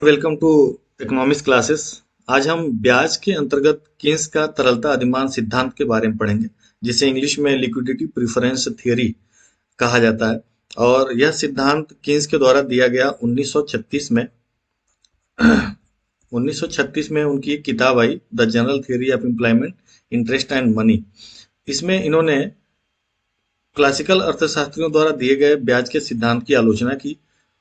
Welcome to economics classes. आज हम ब्याज के अंतर्गत केन्स का तरलता अधिमान सिद्धांत के बारे में पढ़ेंगे, जिसे इंग्लिश में लिक्विडिटी प्रेफरेंस थ्योरी कहा जाता है। और यह सिद्धांत केन्स के द्वारा दिया गया 1936 में। 1936 में उनकी एक किताब आई, the general theory of employment, interest and money. इसमें इन्होंने क्लासिकल अर्थशास्त्रियों द्वारा दिए गए ब्याज के सिद्धांत की आलोचना की।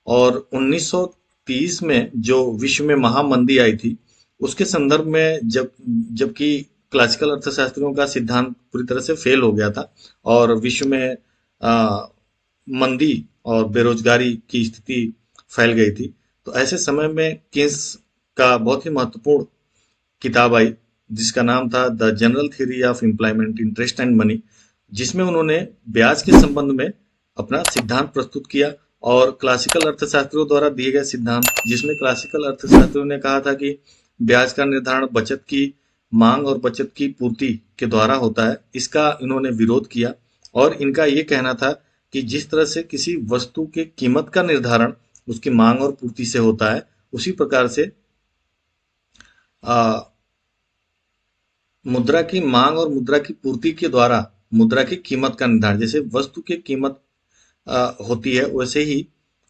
और 1930 में जो विश्व में महामंदी आई थी, उसके संदर्भ में जबकि क्लासिकल अर्थशास्त्रियों का सिद्धांत पूरी तरह से फेल हो गया था और विश्व में आ, मंदी और बेरोजगारी की स्थिति फैल गई थी, तो ऐसे समय में केन्स का बहुत ही महत्वपूर्ण किताब आई, जिसका नाम था the general theory of employment, interest and money, जिसमें उन्होंने ब्याज के संबंध में अपना सिद्धांत प्रस्तुत किया। और क्लासिकल अर्थशास्त्रियों द्वारा दिए गए सिद्धांत, जिसमें क्लासिकल अर्थशास्त्रियों ने कहा था कि ब्याज का निर्धारण बचत की मांग और बचत की पूर्ति के द्वारा होता है, इसका इन्होंने विरोध किया। और इनका ये कहना था कि जिस तरह से किसी वस्तु के कीमत का निर्धारण उसकी मांग और पूर्ति से होता है, उसी प्रकार से आ, मुद्रा की मांग और मुद्रा की पूर्ति के द्वारा मुद्रा की कीमत का निर्धारण, जैसे वस्तु की कीमत होती है, वैसे ही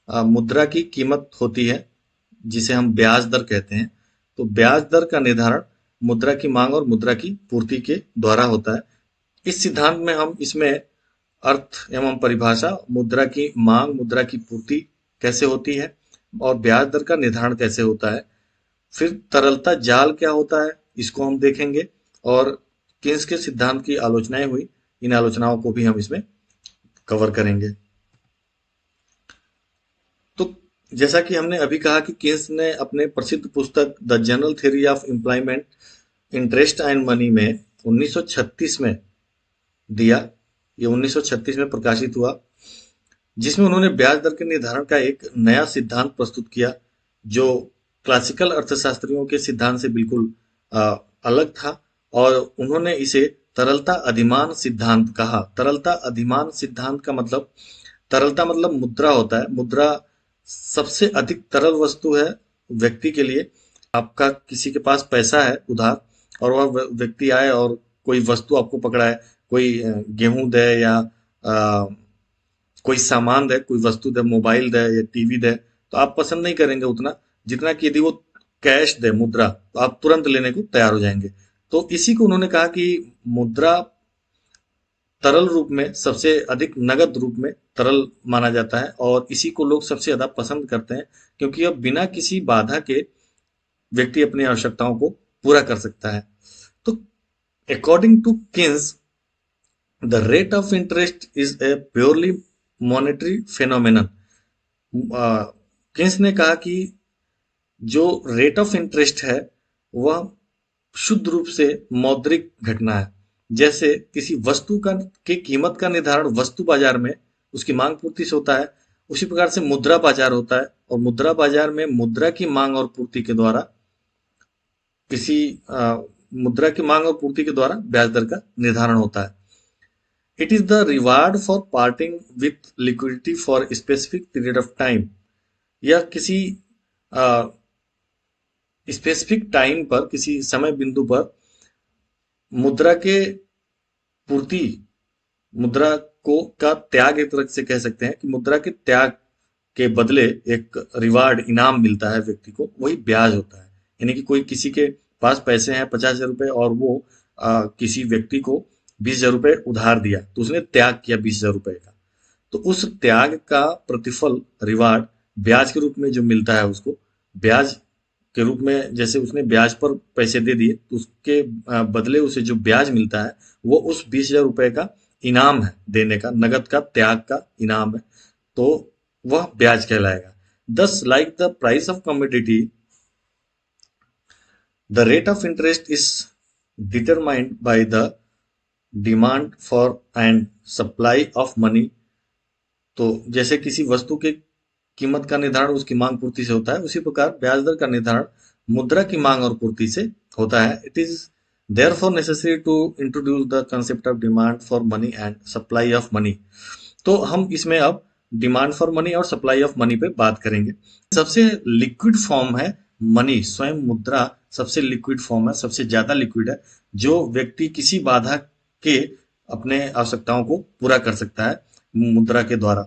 मुद्रा की कीमत होती है, जिसे हम ब्याज दर कहते हैं। तो ब्याज दर का निर्धारण मुद्रा की मांग और मुद्रा की पूर्ति के द्वारा होता है। इस सिद्धांत में हम इसमें अर्थ एवं परिभाषा, मुद्रा की मांग, मुद्रा की पूर्ति कैसे होती है और ब्याज दर का निर्धारण कैसे होता है, फिर तरलता जाल क्या होता है, इसको हम देखेंगे। और केन्स के सिद्धांत की आलोचनाएं हुई, इन आलोचनाओं को भी हम इसमें कवर करेंगे। तो जैसा कि हमने अभी कहा कि केन्स ने अपने प्रसिद्ध पुस्तक the general theory of employment, interest and money में 1936 में दिया। ये 1936 में प्रकाशित हुआ, जिसमें उन्होंने ब्याज दर के निर्धारण का एक नया सिद्धांत प्रस्तुत किया, जो क्लासिकल अर्थशास्त्रियों के सिद्धांत से बिल्कुल अलग था। और उन्होंने इसे तरलता अधिमान सिद्धांत कहा। तरलता अधिमान सिद्धांत का मतलब, तरलता मतलब मुद्रा होता है। मुद्रा सबसे अधिक तरल वस्तु है व्यक्ति के लिए। आपका किसी के पास पैसा है उधार, और वह व्यक्ति आए और कोई वस्तु आपको पकड़ाए, कोई गेहूं दे या कोई सामान दे, कोई वस्तु दे, मोबाइल दे या टीवी दे, तो आप पसंद नहीं करेंगे उतना, जितना कि यदि वो कैश दे, मुद्रा, तो आप तुरंत लेने को तैयार हो जाएंगे। तो इसी को उन्होंने कहा कि मुद्रा तरल रूप में सबसे अधिक नगद रूप में तरल माना जाता है, और इसी को लोग सबसे ज्यादा पसंद करते हैं, क्योंकि अब बिना किसी बाधा के व्यक्ति अपनी आवश्यकताओं को पूरा कर सकता है। तो according to Keynes, the rate of interest is a purely monetary phenomenon. Keynes ने कहा कि जो रेट ऑफ इंटरेस्ट है, वह शुद्ध रूप से मौद्रिक घटना है। जैसे किसी वस्तु का की कीमत का निर्धारण वस्तु बाजार में उसकी मांग पूर्ति से होता है, उसी प्रकार से मुद्रा बाजार होता है, और मुद्रा बाजार में मुद्रा की मांग और पूर्ति के द्वारा किसी मुद्रा की मांग और पूर्ति के द्वारा ब्याज दर का निर्धारण होता है। It is the reward for parting with liquidity for specific period of time. यह किसी स्पेसिफिक टाइम पर, किसी समय बिंदु पर मुद्रा के पूर्ति, मुद्रा को का त्याग, एक तरह से कह सकते हैं कि मुद्रा के त्याग के बदले एक रिवार्ड, इनाम मिलता है व्यक्ति को, वही ब्याज होता है। यानी कि कोई किसी के पास पैसे हैं 50,000 रुपए, और वो किसी व्यक्ति को 20,000 रुपए उधार दिया, तो उसने त्याग किया 20,000 रुपए का, तो उस त्याग का प्रतिफल, रिवार्ड, ब्याज के रूप में जो मिलता है उसको, ब्याज के रूप में, जैसे उसने ब्याज पर पैसे दे दिए, तो उसके बदले उसे जो ब्याज मिलता है, वो उस 20,000 रुपए का इनाम है, देने का, नगद का, त्याग का इनाम है। तो वह ब्याज कहलाएगा। दस like the price of commodity, the rate of interest is determined by the demand for and supply of money. तो जैसे किसी वस्तु के कीमत का निर्धारण उसकी मांग पूर्ति से होता है, उसी प्रकार ब्याज दर का निर्धारण मुद्रा की मांग और पूर्ति से होता है। It is therefore necessary to introduce the concept of demand for money and supply of money. तो हम इसमें अब डिमांड फॉर मनी और सप्लाई ऑफ मनी पे बात करेंगे। सबसे लिक्विड फॉर्म है मनी, स्वयं मुद्रा सबसे लिक्विड फॉर्म है, सबसे ज्यादा लिक्विड है, जो व्यक्ति किसी बाधा के अपने आवश्यकताओं को पूरा कर सकता है मुद्रा के द्वारा।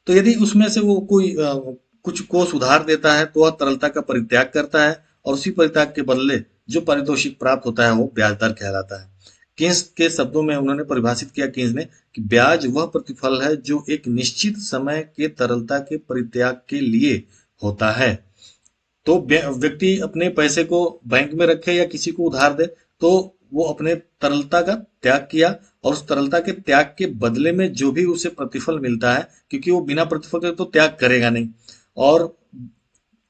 तो यदि उसमें से वो कोई कुछ कोष उधार देता है तो वह तरलता का परित्याग करता है, और उसी परित्याग के बदले जो पारितोषिक प्राप्त होता है वो ब्याज दर कहलाता है। केन्स के शब्दों में उन्होंने परिभाषित किया केन्स ने कि ब्याज वह प्रतिफल है जो एक निश्चित समय के तरलता के परित्याग के लिए होता है। तो व्यक्ति अपने पैसे को बैंक में रखे या किसी को उधार दे, तो वो अपने तरलता का त्याग किया, और उस तरलता के त्याग के बदले में जो भी उसे प्रतिफल मिलता है, क्योंकि वो बिना प्रतिफल के तो त्याग करेगा नहीं, और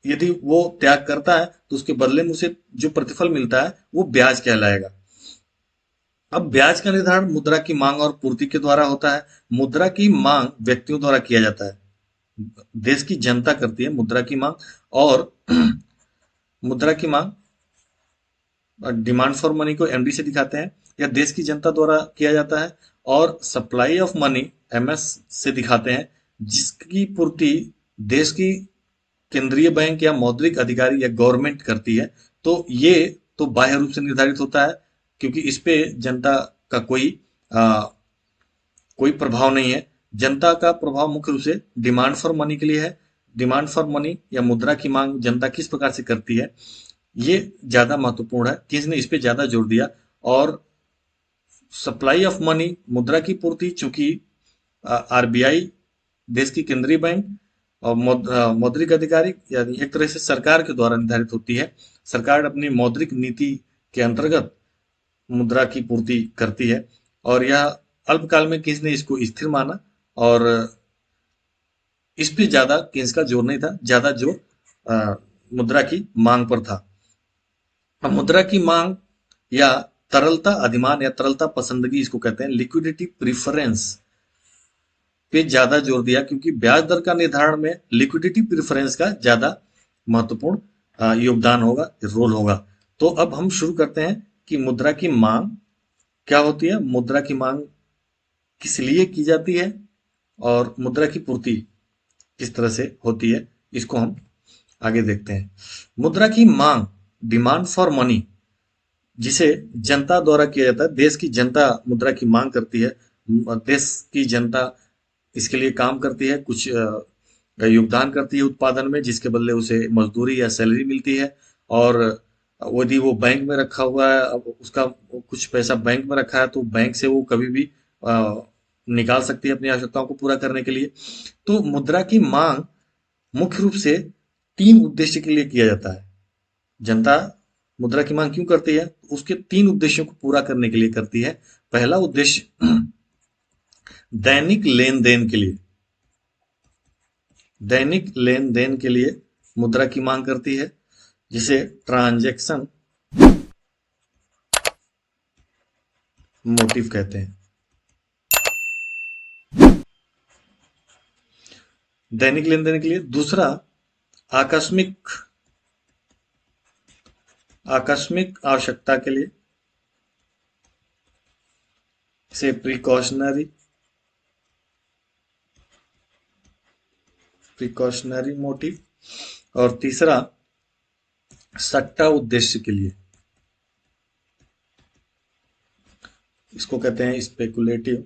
यदि वो त्याग करता है तो उसके बदले में उसे जो प्रतिफल मिलता है वो ब्याज कहलाएगा। अब ब्याज का निर्धारण मुद्रा की मांग और पूर्ति के द्वारा होता है। मुद्रा की मांग व्यक्तियों द्वारा किया जाता है, देश की जनता करती है मुद्रा की मांग, और मुद्रा की मांग डिमांड फॉर मनी को एमडी से दिखाते हैं, या देश की जनता द्वारा किया जाता है, और सप्लाई ऑफ मनी एमएस से दिखाते हैं, जिसकी पूर्ति देश की केंद्रीय बैंक या मौद्रिक अधिकारी या गवर्नमेंट करती है। तो ये तो बाह्य रूप से निर्धारित होता है, क्योंकि इस पे जनता का कोई प्रभाव नहीं है। जनता का प्रभाव मुख्य रूप से डिमांड फॉर मनी के लिए है। डिमांड फॉर मनी या मुद्रा की मांग जनता किस प्रकार से करती है, ये ज्यादा महत्वपूर्ण है, किसने इस पे ज्यादा जोर दिया। और सप्लाई ऑफ मनी, मुद्रा की पूर्ति, चूंकि आरबीआई देश की केंद्रीय बैंक और मौद्रिक अधिकारी यानी एक तरह से सरकार के द्वारा निर्धारित होती है। सरकार अपनी मौद्रिक नीति के अंतर्गत मुद्रा की पूर्ति करती है, और यह अल्पकाल में किसने इसको स्थिर माना, और इस पे ज्यादा केन्स का जोर नहीं था, ज्यादा जोर मुद्रा की मांग पर था। अब मुद्रा की मांग या तरलता अधिमान या तरलता पसंदगी इसको कहते हैं, लिक्विडिटी प्रिफरेंस पे ज्यादा जोर दिया, क्योंकि ब्याज दर का निर्धारण में लिक्विडिटी प्रिफरेंस का ज्यादा महत्वपूर्ण योगदान होगा, रोल होगा। तो अब हम शुरू करते हैं कि मुद्रा की मांग क्या होती है, मुद्रा की मांग किस लिए की जाती है, और मुद्रा की पूर्ति किस तरह से होती है, इसको हम आगे देखते हैं। मुद्रा की मांग डिमांड फॉर मनी, जिसे जनता द्वारा किया जाता है, देश की जनता मुद्रा की मांग करती है, देश की जनता इसके लिए काम करती है, कुछ योगदान करती है उत्पादन में, जिसके बदले उसे मजदूरी या सैलरी मिलती है। और यदि वो बैंक में रखा हुआ है, अब उसका कुछ पैसा बैंक में रखा है, तो बैंक से वो कभी भी निकाल सकती है अपनी आवश्यकताओं को पूरा करने के लिए। तो मुद्रा की मांग मुख्य रूप से 3 उद्देश्य के लिए किया जाता है। जनता मुद्रा की मांग क्यों करती है, उसके 3 उद्देश्यों को पूरा करने के लिए करती है। पहला उद्देश्य दैनिक लेन देन के लिए, दैनिक लेन देन के लिए मुद्रा की मांग करती है, जिसे ट्रांजैक्शन मोटिव कहते हैं। दैनिक लेन देन के लिए। दूसरा आकस्मिक आवश्यकता के लिए, से प्रिकॉशनरी मोटिव। और तीसरा सट्टा उद्देश्य के लिए, इसको कहते हैं स्पेकुलेटिव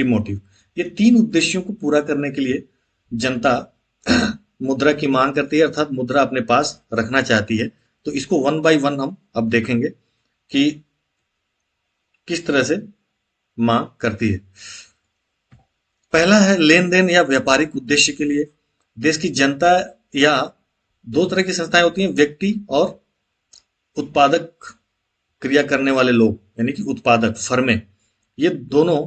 मोटिव। ये 3 उद्देश्यों को पूरा करने के लिए जनता मुद्रा की मांग करती है, अर्थात मुद्रा अपने पास रखना चाहती है। तो इसको 1 बाय 1 हम अब देखेंगे कि किस तरह से मांग करती है। पहला है लेन देन या व्यापारिक उद्देश्य के लिए। देश की जनता या 2 तरह की संस्थाएं होती हैं, व्यक्ति और उत्पादक क्रिया करने वाले लोग, यानी कि उत्पादक फर्में। ये दोनों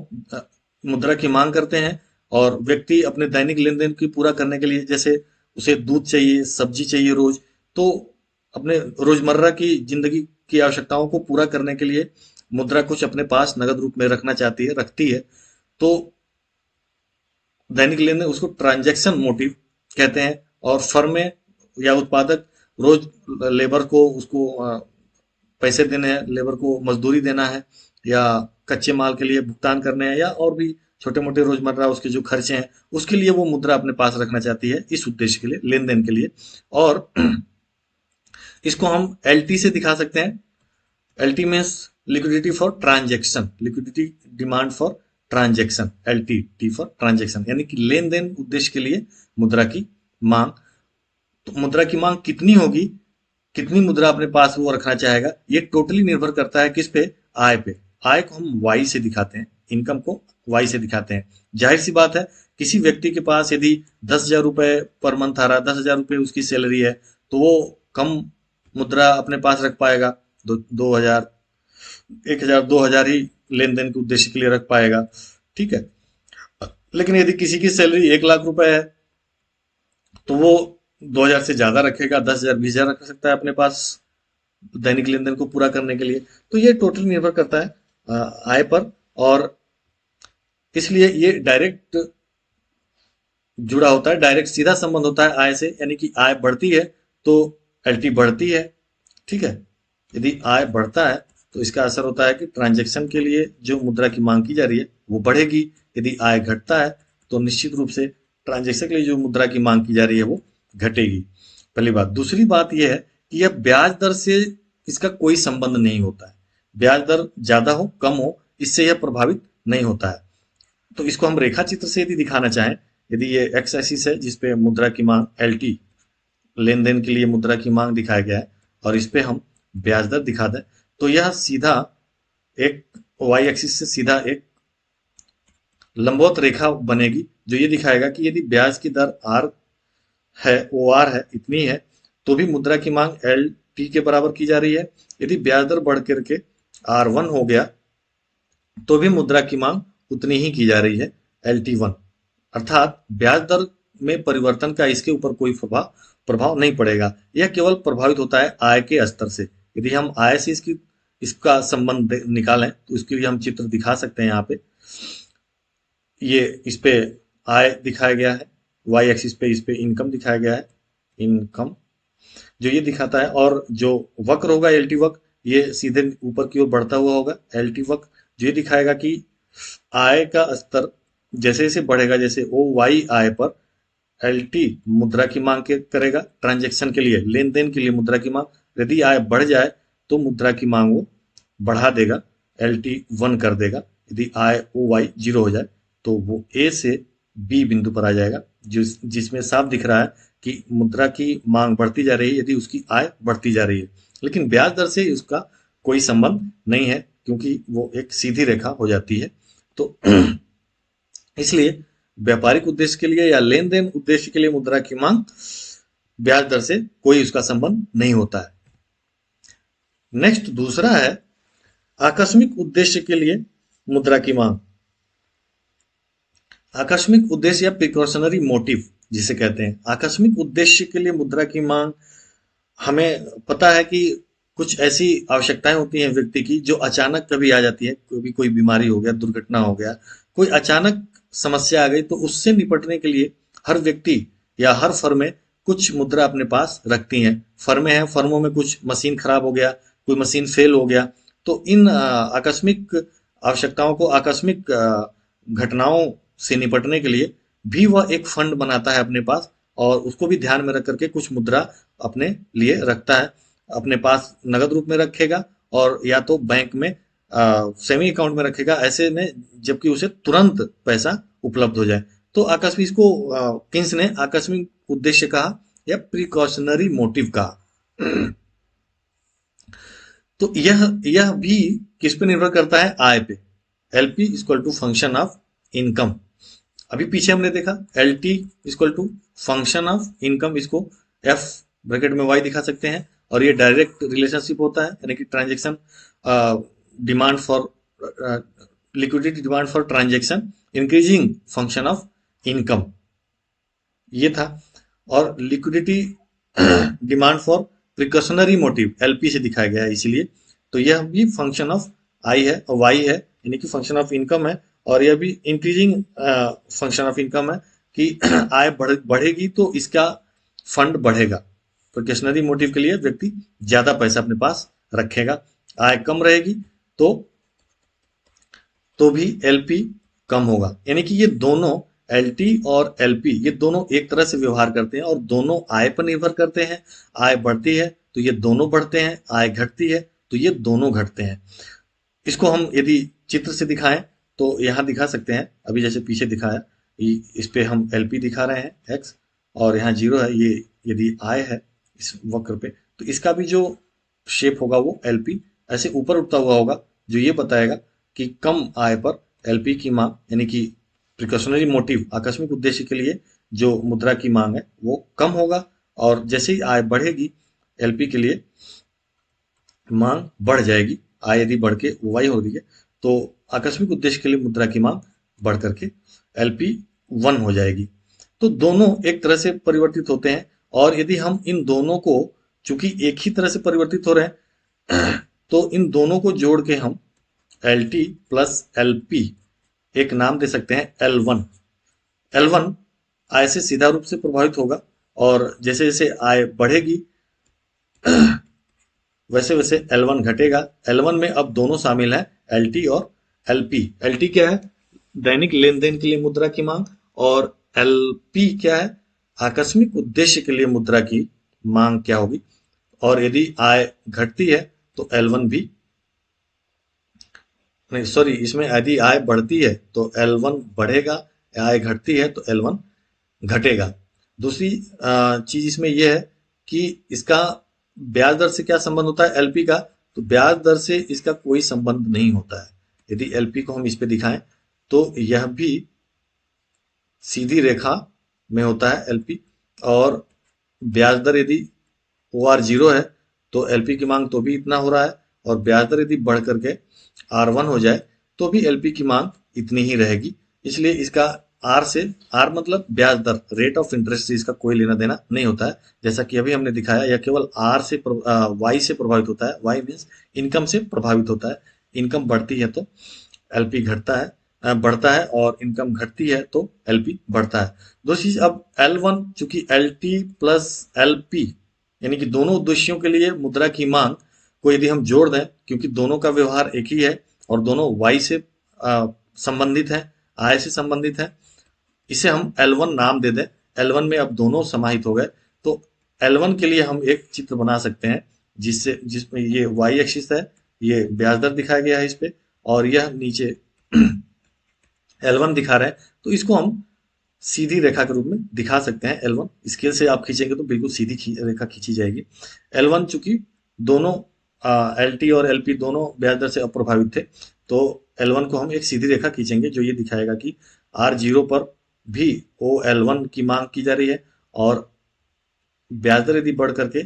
मुद्रा की मांग करते हैं, और व्यक्ति अपने दैनिक लेन देन की पूरा करने के लिए, जैसे उसे दूध चाहिए, सब्जी चाहिए रोज, तो अपने रोजमर्रा की जिंदगी की आवश्यकताओं को पूरा करने के लिए मुद्रा कुछ अपने पास नगद रूप में रखना चाहती है, रखती है। तो दैनिक लेन देन उसको ट्रांजैक्शन मोटिव कहते हैं। और फर्में या उत्पादक रोज लेबर को उसको पैसे देने हैं, लेबर को मजदूरी देना है, या कच्चे माल के लिए भुगतान करने हैं या और भी छोटे मोटे रोजमर्रा उसके जो खर्चे हैं उसके लिए वो मुद्रा अपने पास रखना चाहती है, इस उद्देश्य के लिए, लेन देन के लिए। और इसको हम एलटी से दिखा सकते हैं। LT means liquidity for transaction, liquidity demand for transaction, LT T for transaction, यानी कि लेन देन उद्देश्य के लिए मुद्रा की मांग। तो मुद्रा की मांग कितनी होगी, कितनी मुद्रा अपने पास वो रखना चाहेगा, ये टोटली निर्भर करता है किस पे, आय पे। आय को हम वाई से दिखाते हैं, इनकम को वाई से दिखाते हैं। जाहिर सी बात है, किसी व्यक्ति के पास यदि 10,000 रुपए पर मंथ आ रहा है, 10,000 रुपए उसकी सैलरी है, तो वो कम मुद्रा अपने पास रख पाएगा, 2,000, 1,000, 2,000 ही लेन देन के उद्देश्य के लिए रख पाएगा, ठीक है। लेकिन यदि किसी की सैलरी 1,00,000 रुपए है तो वो 2,000 से ज्यादा रखेगा, 10,000, 20,000 रख सकता है अपने पास दैनिक लेन देन को पूरा करने के लिए। तो ये टोटली निर्भर करता है आय पर, और इसलिए ये डायरेक्ट जुड़ा होता है, डायरेक्ट सीधा संबंध होता है आय से, यानी कि आय बढ़ती है तो एलटी बढ़ती है, ठीक है। यदि आय बढ़ता है तो इसका असर होता है कि ट्रांजैक्शन के लिए जो मुद्रा की मांग की जा रही है वो बढ़ेगी। यदि आय घटता है तो निश्चित रूप से ट्रांजैक्शन के लिए जो मुद्रा की मांग की जा रही है वो घटेगी, पहली बात। दूसरी बात यह है कि यह ब्याज दर से इसका कोई संबंध नहीं होता है। ब्याज दर ज्यादा हो कम हो इससे यह प्रभावित नहीं होता है। तो इसको हम रेखा चित्र से यदि दिखाना चाहें, यदि ये एक्स एक्सिस है जिसपे मुद्रा की मांग एलटी, लेन देन के लिए मुद्रा की मांग दिखाया गया है, और इस पे हम ब्याज दर दिखा दें, तो यह सीधा एक वाई एक्सिस से सीधा एक लंबवत रेखा बनेगी जो ये दिखाएगा कि यदि ब्याज की दर आर है, ओ आर है, इतनी है, तो भी मुद्रा की मांग एल टी के बराबर की जा रही है। यदि ब्याज दर बढ़ करके आर वन हो गया तो भी मुद्रा की मांग उतनी ही की जा रही है, एल टी वन। अर्थात ब्याज दर में परिवर्तन का इसके ऊपर कोई प्रभाव नहीं पड़ेगा। यह केवल प्रभावित होता है आय के स्तर से। यदि हम आय से इसका संबंध निकालें तो इसके लिए हम चित्र दिखा सकते हैं। यहाँ पे ये इस पे आय दिखाया गया है, वाई एक्सिस पे इस पे इनकम दिखाया गया है, इनकम जो ये दिखाता है, और जो वक्र होगा एल टी वक्र, ये सीधे ऊपर की ओर बढ़ता हुआ होगा। एल टी वक्र जो ये दिखाएगा कि आय का स्तर जैसे जैसे बढ़ेगा, जैसे ओ वाई आय पर एल टी मुद्रा की मांग करेगा, ट्रांजेक्शन के लिए, लेन देन के लिए मुद्रा की मांग। यदि आय बढ़ जाए तो मुद्रा की मांग वो बढ़ा देगा, एल टी वन कर देगा। यदि आय ओ वाई जीरो हो जाए तो वो ए से बी बिंदु पर आ जाएगा, जिसमें साफ दिख रहा है कि मुद्रा की मांग बढ़ती जा रही है यदि उसकी आय बढ़ती जा रही है। लेकिन ब्याज दर से उसका कोई संबंध नहीं है क्योंकि वो एक सीधी रेखा हो जाती है। तो इसलिए व्यापारिक उद्देश्य के लिए या लेन देन उद्देश्य के लिए मुद्रा की मांग ब्याज दर से कोई उसका संबंध नहीं होता है। नेक्स्ट दूसरा है आकस्मिक उद्देश्य के लिए मुद्रा की मांग। आकस्मिक उद्देश्य या प्रिकॉशनरी मोटिव जिसे कहते हैं, आकस्मिक उद्देश्य के लिए मुद्रा की मांग, हमें पता है कि कुछ ऐसी आवश्यकताएं होती हैं व्यक्ति की जो अचानक कभी आ जाती है। कभी कोई बीमारी हो गया, दुर्घटना हो गया, कोई अचानक समस्या आ गई, तो उससे निपटने के लिए हर व्यक्ति या हर फर्में कुछ मुद्रा अपने पास रखती हैं। फर्में हैं, फर्मों में कुछ मशीन खराब हो गया, कोई मशीन फेल हो गया, तो इन आकस्मिक आवश्यकताओं को, आकस्मिक घटनाओं से निपटने के लिए भी वह एक फंड बनाता है अपने पास, और उसको भी ध्यान में रख करके कुछ मुद्रा अपने लिए रखता है। अपने पास नगद रूप में रखेगा और या तो बैंक में सेविंग अकाउंट में रखेगा, ऐसे में जबकि उसे तुरंत पैसा उपलब्ध हो जाए। तो आकस्मिक, इसको किन्स ने आकस्मिक उद्देश्य कहा या प्रिकॉशनरी मोटिव कहा। तो यह भी किस पे निर्भर करता है, आय पे। LP equal to function of income. अभी पीछे हमने देखा L T equal to function of income, इसको एफ ब्रैकेट में वाई दिखा सकते हैं, और ये डायरेक्ट रिलेशनशिप होता है, यानी कि transaction demand for liquidity, demand for transaction increasing function of income, ये था। और liquidity demand for precautionary motive LP से दिखाया गया है, इसीलिए तो यह भी फंक्शन ऑफ आई है और वाई है, यानी कि फंक्शन ऑफ इनकम है। और यह भी इंक्रीजिंग फंक्शन ऑफ इनकम है कि आय बढ़ेगी तो इसका फंड बढ़ेगा। प्रिकॉशनरी मोटिव के लिए व्यक्ति ज्यादा पैसा अपने पास रखेगा, आय कम रहेगी तो तो भी एलपी कम होगा। यानी कि ये दोनों एलटी और एलपी ये दोनों एक तरह से व्यवहार करते हैं और दोनों आय पर निर्भर करते हैं। आय बढ़ती है तो ये दोनों बढ़ते हैं, आय घटती है तो ये दोनों घटते हैं। इसको हम यदि चित्र से दिखाएं तो यहाँ दिखा सकते हैं, अभी जैसे पीछे दिखाया, इस पे हम एलपी दिखा रहे हैं एक्स, और यहाँ जीरो है, ये यदि आय है इस वक्र पे, तो इसका भी जो शेप होगा वो एलपी ऐसे ऊपर उठता हुआ होगा, जो ये बताएगा कि कम आय पर एलपी की मांग, यानी कि प्रिकॉशनरी मोटिव, आकस्मिक उद्देश्य के लिए जो मुद्रा की मांग है वो कम होगा, और जैसे ही आय बढ़ेगी एलपी के लिए मांग बढ़ जाएगी। आय यदि बढ़ के वाई हो रही है तो आकस्मिक उद्देश्य के लिए मुद्रा की मांग बढ़ करके एलपी 1 हो जाएगी। तो दोनों एक तरह से परिवर्तित होते हैं, और यदि हम इन दोनों को, चूंकि एक ही तरह से परिवर्तित हो रहे हैं, तो इन दोनों को जोड़ के हम L T plus L P एक नाम दे सकते हैं L1। L1 आय से सीधा रूप से प्रभावित होगा, और जैसे जैसे आय बढ़ेगी वैसे वैसे L1 घटेगा। L1 में अब दोनों शामिल हैं, LT और LP। LT क्या है? दैनिक लेन देन के लिए मुद्रा की मांग, और LP क्या है? आकस्मिक उद्देश्य के लिए मुद्रा की मांग क्या होगी। और यदि आय घटती है तो L1 भी, नहीं सॉरी, इसमें यदि आय बढ़ती है तो L1 बढ़ेगा, आय घटती है तो L1 घटेगा। दूसरी चीज इसमें यह है कि इसका ब्याज दर से क्या संबंध होता है एलपी का, तो ब्याज दर से इसका कोई संबंध नहीं होता है। यदि एलपी को हम इस पे दिखाएं तो यह भी सीधी रेखा में होता है एलपी, और ब्याज दर यदि ओ आर जीरो है तो एलपी की मांग तो भी इतना हो रहा है, और ब्याज दर यदि बढ़ करके R1 हो जाए तो भी एलपी की मांग इतनी ही रहेगी। इसलिए इसका आर से, आर मतलब ब्याज दर, रेट ऑफ इंटरेस्ट से इसका कोई लेना देना नहीं होता है। जैसा कि अभी हमने दिखाया, यह केवल आर से वाई से प्रभावित होता है। वाई मीन्स इनकम से प्रभावित होता है। इनकम बढ़ती है तो एलपी घटता है, बढ़ता है, और इनकम घटती है तो एलपी बढ़ता है। दूसरी चीज, अब L1 चूंकि LT प्लस LP यानी कि दोनों उद्देश्यों के लिए मुद्रा की मांग को यदि हम जोड़ दें, क्योंकि दोनों का व्यवहार एक ही है और दोनों वाई से संबंधित है, आय से संबंधित है, इसे हम L1 नाम दे दें। L1 में अब दोनों समाहित हो गए, तो L1 के लिए हम एक चित्र बना सकते हैं जिसमें ये वाई एक्सिस है, ये ब्याज दर दिखाया गया है इस पे, और यह नीचे L1 दिखा रहे हैं। तो इसको हम सीधी रेखा के रूप में दिखा सकते हैं। L1 स्केल से आप खींचेंगे तो बिल्कुल सीधी रेखा खींची जाएगी। L1 चूंकि दोनों LT और LP दोनों ब्याज दर से अप्रभावित थे, तो L1 को हम एक सीधी रेखा खींचेंगे जो ये दिखाएगा कि R0 पर भी OL1 की मांग की जा रही है, और ब्याज दर यदि बढ़ करके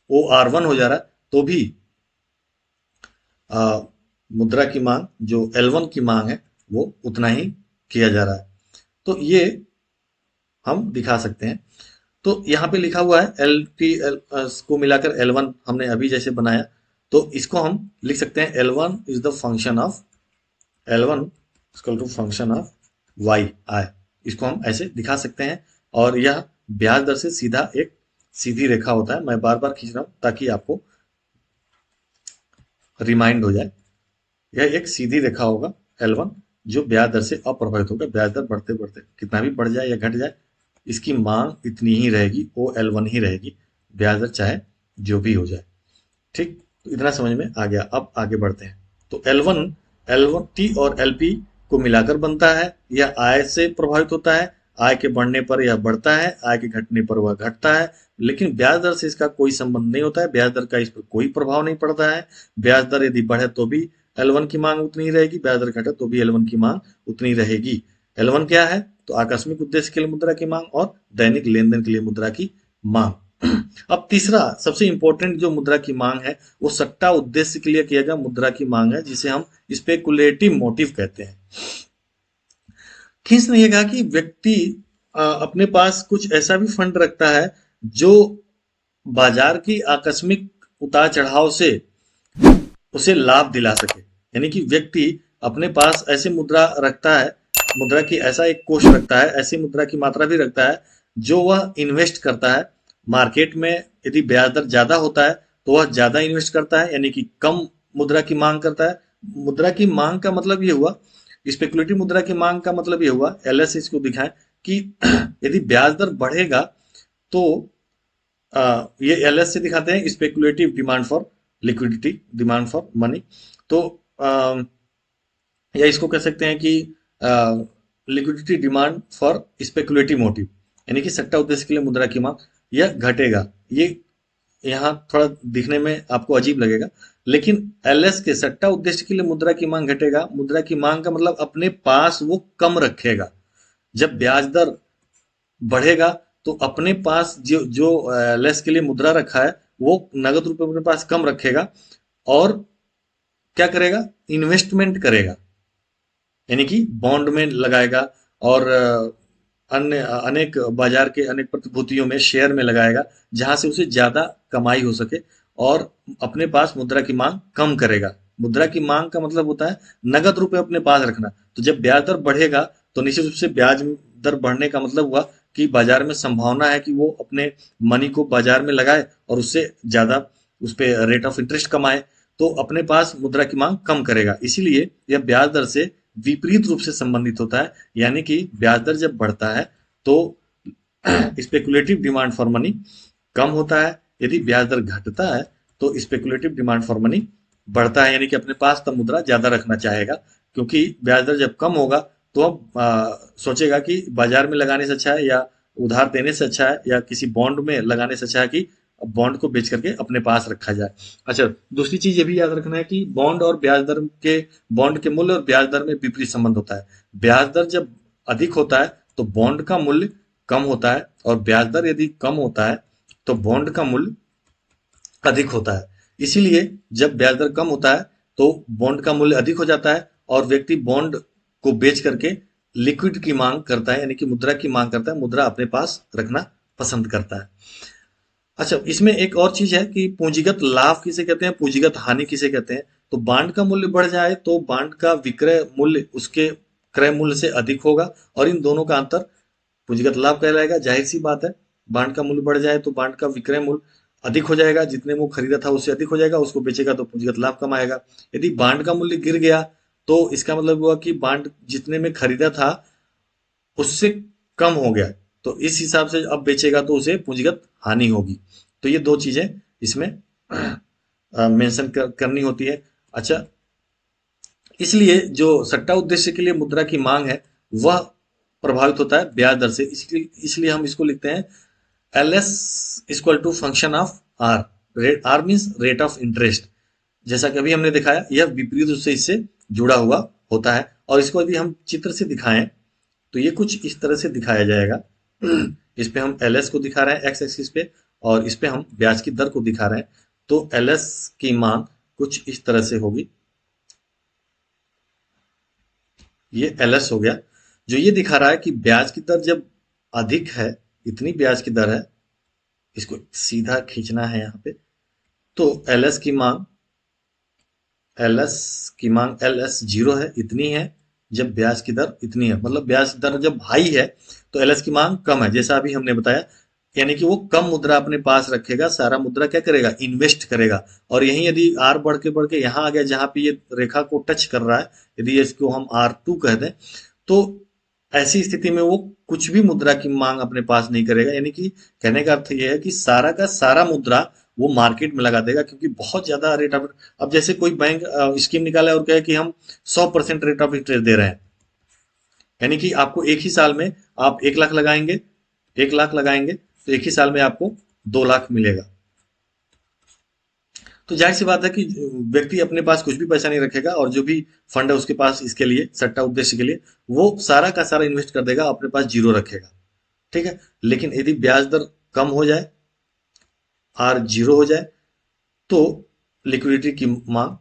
OR1 हो जा रहा है तो भी मुद्रा की मांग जो L1 की मांग है वो उतना ही किया जा रहा है। तो ये हम दिखा सकते हैं। तो यहाँ पे लिखा हुआ है LP को मिलाकर L1 हमने अभी जैसे बनाया, तो इसको हम लिख सकते हैं L1 is the function of L1 equal to function of Y I. इसको हम ऐसे दिखा सकते हैं, और यह ब्याज दर से सीधा एक सीधी रेखा होता है। मैं बार बार खींच रहा हूं ताकि आपको रिमाइंड हो जाए। यह एक सीधी रेखा होगा L1 जो ब्याज दर से अप्रभावित होगा। ब्याज दर बढ़ते बढ़ते कितना भी बढ़ जाए या घट जाए, इसकी मांग इतनी ही रहेगी, वो L1 ही रहेगी, ब्याज दर चाहे जो भी हो जाए। ठीक, तो इतना समझ में आ गया। अब आगे बढ़ते हैं। तो L1 T और LP को मिलाकर बनता है। यह आय से प्रभावित होता है, आय के बढ़ने पर यह बढ़ता है, आय के घटने पर वह घटता है, लेकिन ब्याज दर से इसका कोई संबंध नहीं होता है। ब्याज दर का इस पर कोई प्रभाव नहीं पड़ता है। ब्याज दर यदि बढ़े तो भी L1 की मांग उतनी ही रहेगी, ब्याज दर घटे तो भी L1 की मांग उतनी रहेगी। L1 क्या है? तो आकस्मिक उद्देश्य के लिए मुद्रा की मांग और दैनिक लेन देन के लिए मुद्रा की मांग। अब तीसरा सबसे इंपॉर्टेंट जो मुद्रा की मांग है वो सट्टा उद्देश्य के लिए किया गया मुद्रा की मांग है, जिसे हम स्पेकुलेटिव मोटिव कहते हैं। खींच ने कहा कि व्यक्ति अपने पास कुछ ऐसा भी फंड रखता है जो बाजार की आकस्मिक उतार चढ़ाव से उसे लाभ दिला सके। यानी कि व्यक्ति अपने पास ऐसे मुद्रा रखता है, मुद्रा की ऐसा एक कोष रखता है, ऐसी मुद्रा की मात्रा भी रखता है जो वह इन्वेस्ट करता है मार्केट में। यदि ब्याज दर ज्यादा होता है तो वह ज्यादा इन्वेस्ट करता है, यानी कि कम मुद्रा की मांग करता है। मुद्रा की मांग का मतलब ये हुआ स्पेकुलेटिव मुद्रा की मांग का मतलब ये हुआ, एलएस इसको दिखाएं कि यदि ब्याज दर बढ़ेगा तो ये एलएस से दिखाते हैं speculative demand for liquidity, demand for money. तो या इसको कह सकते हैं कि liquidity demand for speculative motive, यानी कि सट्टा उद्देश्य के लिए मुद्रा की मांग, यह घटेगा। ये यहाँ थोड़ा दिखने में आपको अजीब लगेगा, लेकिन एलएस के सट्टा उद्देश्य के लिए मुद्रा की मांग घटेगा, मुद्रा की मांग का मतलब अपने पास वो कम रखेगा। जब ब्याज दर बढ़ेगा तो अपने पास जो जो एलएस के लिए मुद्रा रखा है वो नगद रूप में अपने पास कम रखेगा और क्या करेगा, इन्वेस्टमेंट करेगा, यानी कि बॉन्ड में लगाएगा और अन्य अनेक बाजार के अनेक प्रतिभूतियों में, शेयर में लगाएगा, जहां से उसे ज्यादा कमाई हो सके और अपने पास मुद्रा की मांग कम करेगा। मुद्रा की मांग का मतलब होता है नगद रुपए अपने पास रखना। तो जब ब्याज दर बढ़ेगा तो निश्चित रूप से ब्याज दर बढ़ने का मतलब हुआ कि बाजार में संभावना है कि वो अपने मनी को बाजार में लगाए और उससे ज्यादा उस पर रेट ऑफ इंटरेस्ट कमाए, तो अपने पास मुद्रा की मांग कम करेगा। इसीलिए यह ब्याज दर से विपरीत रूप से संबंधित होता है, यानी कि ब्याज दर जब बढ़ता है तो स्पेकुलेटिव डिमांड फॉर मनी कम होता है, यदि ब्याज दर घटता है तो स्पेकुलेटिव डिमांड फॉर मनी बढ़ता है, यानी कि अपने पास तब मुद्रा ज्यादा रखना चाहेगा। क्योंकि ब्याज दर जब कम होगा तो अब सोचेगा कि बाजार में लगाने से अच्छा है या उधार देने से अच्छा है या किसी बॉन्ड में लगाने से अच्छा है कि बॉन्ड को बेच करके अपने पास रखा जाए। अच्छा, दूसरी चीज ये भी याद रखना है कि बॉन्ड के मूल्य और ब्याज दर में विपरीत संबंध होता है। ब्याज दर जब अधिक होता है तो बॉन्ड का मूल्य कम होता है और ब्याज दर यदि कम होता है तो बॉन्ड का मूल्य अधिक होता है। इसीलिए जब ब्याज दर कम होता है तो बॉन्ड का मूल्य अधिक हो जाता है और व्यक्ति बॉन्ड को बेच करके लिक्विड की मांग करता है, यानी कि मुद्रा की मांग करता है, मुद्रा अपने पास रखना पसंद करता है। अच्छा, इसमें एक और चीज है कि पूंजीगत लाभ किसे कहते हैं, पूंजीगत हानि किसे कहते हैं। तो बांड का मूल्य बढ़ जाए तो बांड का विक्रय मूल्य उसके क्रय मूल्य से अधिक होगा और इन दोनों का अंतर पूंजीगत लाभ कहलाएगा। जाहिर सी बात है, बांड का मूल्य बढ़ जाए तो बांड का विक्रय मूल्य अधिक हो जाएगा, जितने वो खरीदा था उससे अधिक हो जाएगा, उसको बेचेगा तो पूंजीगत लाभ कमाएगा। यदि बांड का मूल्य गिर गया तो इसका मतलब हुआ कि बांड जितने में खरीदा था उससे कम हो गया, तो इस हिसाब से अब बेचेगा तो उसे पूंजीगत हानि होगी। तो ये दो चीजें इसमें मेंशन करनी होती है। अच्छा, इसलिए जो सट्टा उद्देश्य के लिए मुद्रा की मांग है वह प्रभावित होता है ब्याज दर से। इसलिए इसलिए हम इसको लिखते हैं L S equal to function of R. R means rate of interest. जैसा कि अभी हमने दिखाया, यह विपरीत रूप से इससे जुड़ा हुआ होता है। और इसको यदि हम चित्र से दिखाएं तो ये कुछ इस तरह से दिखाया जाएगा। इस पे हम एल एस को दिखा रहे हैं एक्स एक्सिस पे और इस पे हम ब्याज की दर को दिखा रहे हैं। तो एल एस की मांग कुछ इस तरह से होगी। ये एल एस हो गया, जो ये दिखा रहा है कि ब्याज की दर जब अधिक है, इतनी ब्याज की दर है, इसको सीधा खींचना है यहाँ पे, तो एल एस की मांग एल एस जीरो है, इतनी है जब ब्याज की दर इतनी है, मतलब ब्याज दर जब हाई है तो एल एस की मांग कम है, जैसा अभी हमने बताया। यानी कि वो कम मुद्रा अपने पास रखेगा, सारा मुद्रा क्या करेगा, इन्वेस्ट करेगा। और यही यदि आर बढ़ के यहाँ आ गया जहां पे ये रेखा को टच कर रहा है, यदि इसको हम आर टू कह दें, तो ऐसी स्थिति में वो कुछ भी मुद्रा की मांग अपने पास नहीं करेगा। यानी कि कहने का अर्थ यह है कि सारा का सारा मुद्रा वो मार्केट में लगा देगा, क्योंकि बहुत ज्यादा रेट ऑफ, अब जैसे कोई बैंक स्कीम निकाले और कहे कि हम 100% रेट ऑफ इंटरेस्ट दे रहे हैं, यानी कि आपको एक ही साल में आप 1 लाख लगाएंगे, 1 लाख लगाएंगे तो एक ही साल में आपको 2 लाख मिलेगा। तो जाहिर सी बात है कि व्यक्ति अपने पास कुछ भी पैसा नहीं रखेगा और जो भी फंड है उसके पास इसके लिए सट्टा उद्देश्य के लिए, वो सारा का सारा इन्वेस्ट कर देगा, अपने पास जीरो रखेगा। ठीक है, लेकिन यदि ब्याज दर कम हो जाए, आर जीरो हो जाए, तो लिक्विडिटी की मांग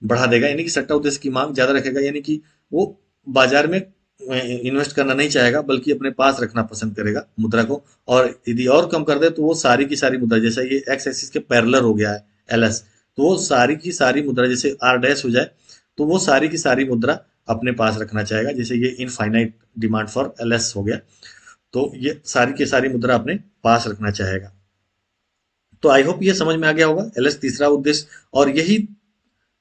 बढ़ा देगा, यानी कि सट्टा उद्देश्य की मांग ज्यादा रखेगा, यानी कि वो बाजार में इन्वेस्ट करना नहीं चाहेगा बल्कि अपने पास रखना पसंद करेगा मुद्रा को। और यदि और कम कर दे तो वो सारी की सारी मुद्रा, जैसा ये एक्स एक्सिस के पैरेलल हो गया है एल एस, तो वो सारी की सारी मुद्रा जैसे आर डैश हो जाए तो वो सारी की सारी मुद्रा अपने पास रखना चाहेगा। जैसे ये infinite demand for L S हो गया, तो ये सारी की सारी मुद्रा अपने पास रखना चाहेगा। तो आई होप ये समझ में आ गया होगा एल एस तीसरा उद्देश्य। और यही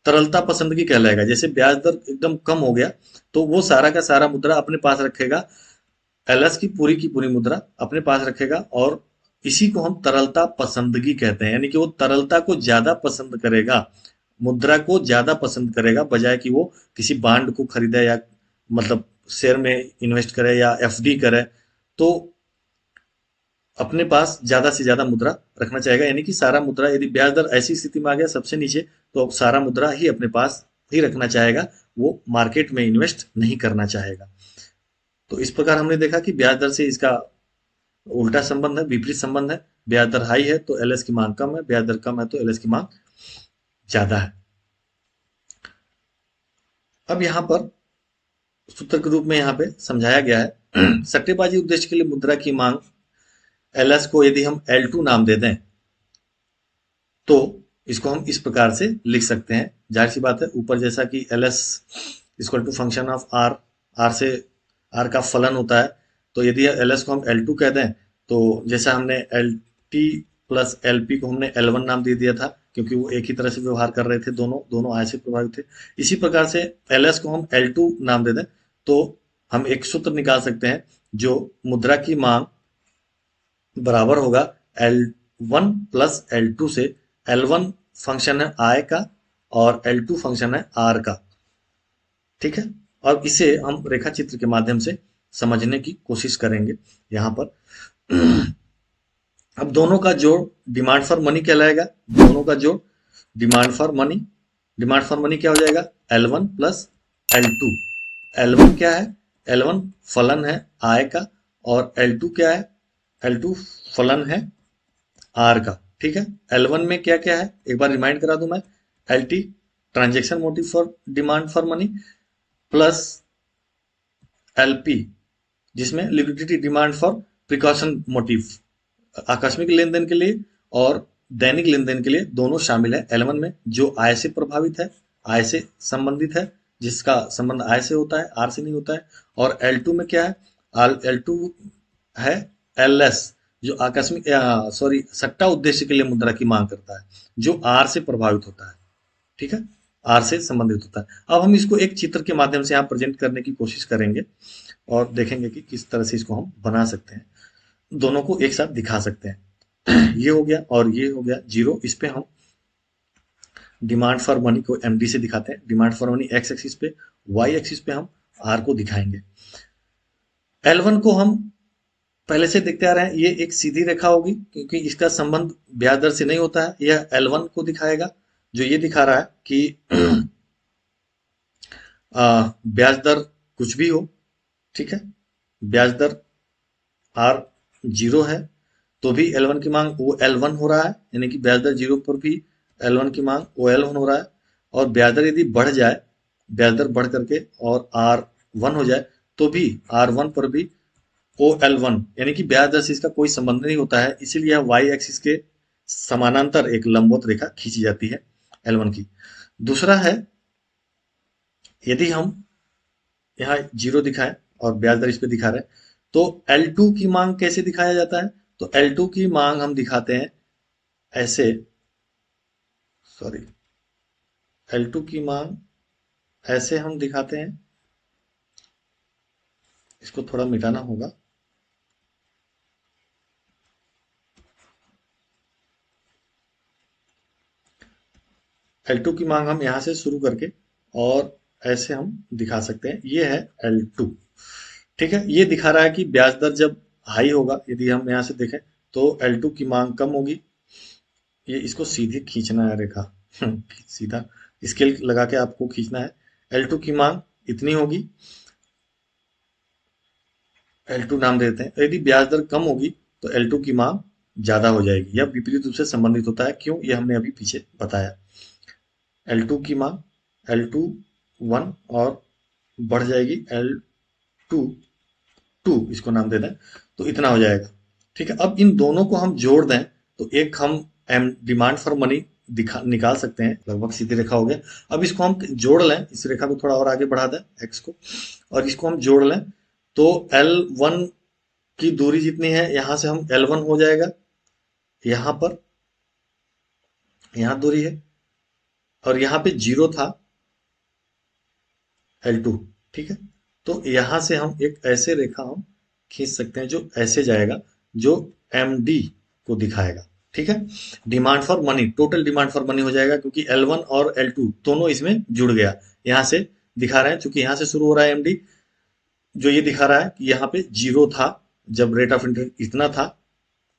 तरलता पसंदगी कहलाएगा। जैसे ब्याज दर एकदम कम हो गया तो वो सारा का सारा मुद्रा अपने पास रखेगा, एलएस की पूरी मुद्रा अपने पास रखेगा, और इसी को हम तरलता पसंदगी कहते हैं। यानी कि वो तरलता को ज्यादा पसंद करेगा, मुद्रा को ज्यादा पसंद करेगा, बजाय कि वो किसी बांड को खरीदे या मतलब शेयर में इन्वेस्ट करे या एफडी करे। तो अपने पास ज्यादा से ज्यादा मुद्रा रखना चाहेगा, यानी कि सारा मुद्रा, यदि ब्याज दर ऐसी स्थिति में आ गया सबसे नीचे, तो सारा मुद्रा ही अपने पास ही रखना चाहेगा, वो मार्केट में इन्वेस्ट नहीं करना चाहेगा। तो इस प्रकार हमने देखा कि ब्याज दर से इसका उल्टा संबंध है, विपरीत संबंध है। ब्याज दर हाई है तो एलएस की मांग कम है, ब्याज दर कम है तो एलएस की मांग ज्यादा है। अब यहाँ पर सूत्र के रूप में यहाँ पे समझाया गया है सट्टेबाजी उद्देश्य के लिए मुद्रा की मांग एलएस को यदि हम L2 नाम दे दें तो इसको हम इस प्रकार से लिख सकते हैं। जाहिर सी बात है, ऊपर जैसा कि LS equal to function of R, R से आर का फलन होता है, तो यदि एलएस को हम L2 कह दें तो जैसा हमने L T plus L P को हमने L1 नाम दे दिया था, क्योंकि वो एक ही तरह से व्यवहार कर रहे थे, दोनों दोनों आय से प्रभावित थे। इसी प्रकार से एलएस को हम L2 नाम दे दें तो हम एक सूत्र निकाल सकते हैं जो मुद्रा की मांग बराबर होगा L1 प्लस L2 से। L1 फंक्शन है आय का और L2 फंक्शन है आर का। ठीक है, और इसे हम रेखा चित्र के माध्यम से समझने की कोशिश करेंगे यहाँ पर। अब दोनों का जोड़ डिमांड फॉर मनी कहलाएगा। दोनों का जोड़ demand for money, demand for money क्या हो जाएगा, L1 प्लस L2। L1 क्या है, L1 फलन है आय का, और L2 क्या है, L2 फलन है आर का। ठीक है, L1 में क्या क्या है एक बार रिमाइंड करा दूं मैं, LT transaction motive for demand for money, plus LP जिसमें liquidity demand for precaution motive, आकस्मिक लेन देन के लिए और दैनिक लेन देन के लिए दोनों शामिल है। L1 में जो आय से प्रभावित है, आय से संबंधित है, जिसका संबंध आय से होता है, आर से नहीं होता है। और L2 में क्या है, L2 है LS जो आकस्मिक सॉरी सट्टा उद्देश्य के लिए मुद्रा की मांग करता है, जो आर से प्रभावित होता है। ठीक है, आर से संबंधित होता है। अब हम इसको एक चित्र के माध्यम से यहाँ प्रेजेंट करने की कोशिश करेंगे और देखेंगे कि किस तरह से इसको हम बना सकते हैं, दोनों को एक साथ दिखा सकते हैं। ये हो गया और ये हो गया जीरो। इस पे हम डिमांड फॉर मनी को एमडी से दिखाते हैं। Demand for money x axis पे, वाई एक्सिस पे हम आर को दिखाएंगे। L1 को हम पहले से देखते आ रहे हैं, ये एक सीधी रेखा होगी क्योंकि इसका संबंध ब्याज दर से नहीं होता है। यह L1 को दिखाएगा जो ये दिखा रहा है कि ब्याज दर कुछ भी हो, ठीक है, ब्याज दर आर जीरो है तो भी L1 की मांग वो L1 हो रहा है, यानी कि ब्याज दर जीरो पर भी L1 की मांग वो L1 हो रहा है। और ब्याज दर यदि बढ़ जाए, ब्याज दर बढ़ करके और R1 हो जाए तो भी R1 पर भी ओ L1, यानी कि ब्याज दर से इसका कोई संबंध नहीं होता है, इसीलिए वाई एक्सिस के समानांतर एक लंबवत रेखा खींची जाती है L1 की। दूसरा है, यदि हम यहाँ जीरो दिखाएं और ब्याज दर इस पे दिखा रहे हैं तो L2 की मांग कैसे दिखाया जाता है, तो L2 की मांग हम दिखाते हैं ऐसे, सॉरी, L2 की मांग ऐसे हम दिखाते हैं, इसको थोड़ा मिटाना होगा। L2 की मांग हम यहां से शुरू करके और ऐसे हम दिखा सकते हैं, ये है L2। ठीक है, ये दिखा रहा है कि ब्याज दर जब हाई होगा, यदि हम यहां से देखें तो L2 की मांग कम होगी। ये इसको सीधे खींचना है रेखा सीधा स्केल लगा के आपको खींचना है। L2 की मांग इतनी होगी, L2 नाम देते हैं। यदि ब्याज दर कम होगी तो L2 की मांग ज्यादा हो जाएगी। यह विपरीत रूप से संबंधित होता है, क्यों, यह हमने अभी पीछे बताया। L2 की मांग L2 1 और बढ़ जाएगी L2 2, इसको नाम दे दें तो इतना हो जाएगा। ठीक है, अब इन दोनों को हम जोड़ दें तो एक हम एम डिमांड फॉर मनी दिखा निकाल सकते हैं, लगभग सीधी रेखा हो गया। अब इसको हम जोड़ लें, इस रेखा को थोड़ा और आगे बढ़ा दें एक्स को, और इसको हम जोड़ लें तो L1 की दूरी जितनी है यहां से हम L1 हो जाएगा, यहां पर यहां दूरी है और यहाँ पे 0 था L2, ठीक है। तो यहाँ से हम एक ऐसे रेखा हम खींच सकते हैं जो ऐसे जाएगा, जो MD को दिखाएगा, ठीक है। Demand for money, total demand for money हो जाएगा, क्योंकि L1 और L2 दोनों इसमें जुड़ गया। यहाँ से दिखा रहे हैं, चूंकि यहाँ से शुरू हो रहा है MD, जो ये दिखा रहा है कि यहाँ पे 0 था जब रेट ऑफ इंटरेस्ट इतना था।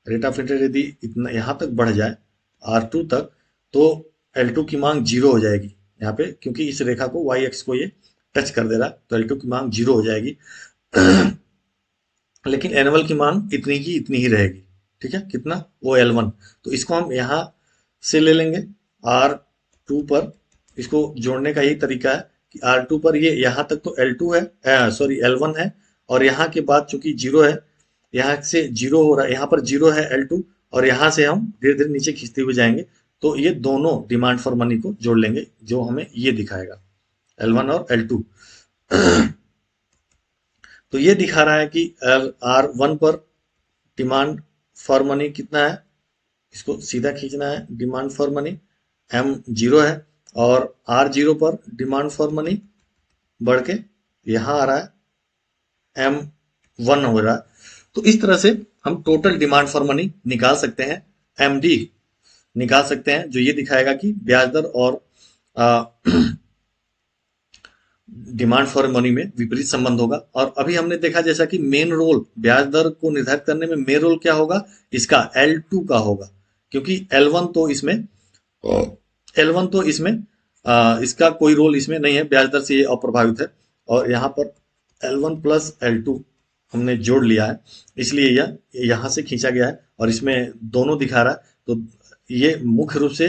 रेट ऑफ इंटरेस्ट यदि इतना यहाँ तक बढ़ जाए R2 तक, तो L2 की मांग 0 हो जाएगी यहाँ पे, क्योंकि इस रेखा को y एक्स को ये टच कर दे रहा है, तो L2 की मांग 0 हो जाएगी। लेकिन एनुअल की मांग इतनी ही रहेगी, ठीक है। कितना? वो L1। तो इसको हम यहाँ से ले लेंगे R2 पर। इसको जोड़ने का यही तरीका है कि R2 पर ये यहाँ तक तो L2 है, सॉरी L1 है, और यहाँ के बाद चूंकि 0 है, यहाँ से 0 हो रहा है, यहाँ पर 0 है L2, और यहाँ से हम धीरे धीरे नीचे खींचते हुए जाएंगे, तो ये दोनों डिमांड फॉर मनी को जोड़ लेंगे, जो हमें ये दिखाएगा L1 और L2। तो ये दिखा रहा है कि R1 पर डिमांड फॉर मनी कितना है, इसको सीधा खींचना है। डिमांड फॉर मनी M0 है, और R0 पर डिमांड फॉर मनी बढ़ के यहाँ आ रहा है M1 हो रहा है। तो इस तरह से हम टोटल डिमांड फॉर मनी निकाल सकते हैं, MD निकाल सकते हैं, जो ये दिखाएगा कि ब्याज दर और डिमांड फॉर मनी में विपरीत संबंध होगा। और अभी हमने देखा जैसा कि मेन रोल ब्याज दर को निर्धारित करने में मेन रोल क्या होगा, इसका L2 का होगा, क्योंकि L1 तो इसमें इसका कोई रोल इसमें नहीं है, ब्याज दर से ये अप्रभावित है। और यहाँ पर L1 प्लस L2 हमने जोड़ लिया है, इसलिए यह यहाँ से खींचा गया है, और इसमें दोनों दिखा रहा है। तो ये मुख्य रूप से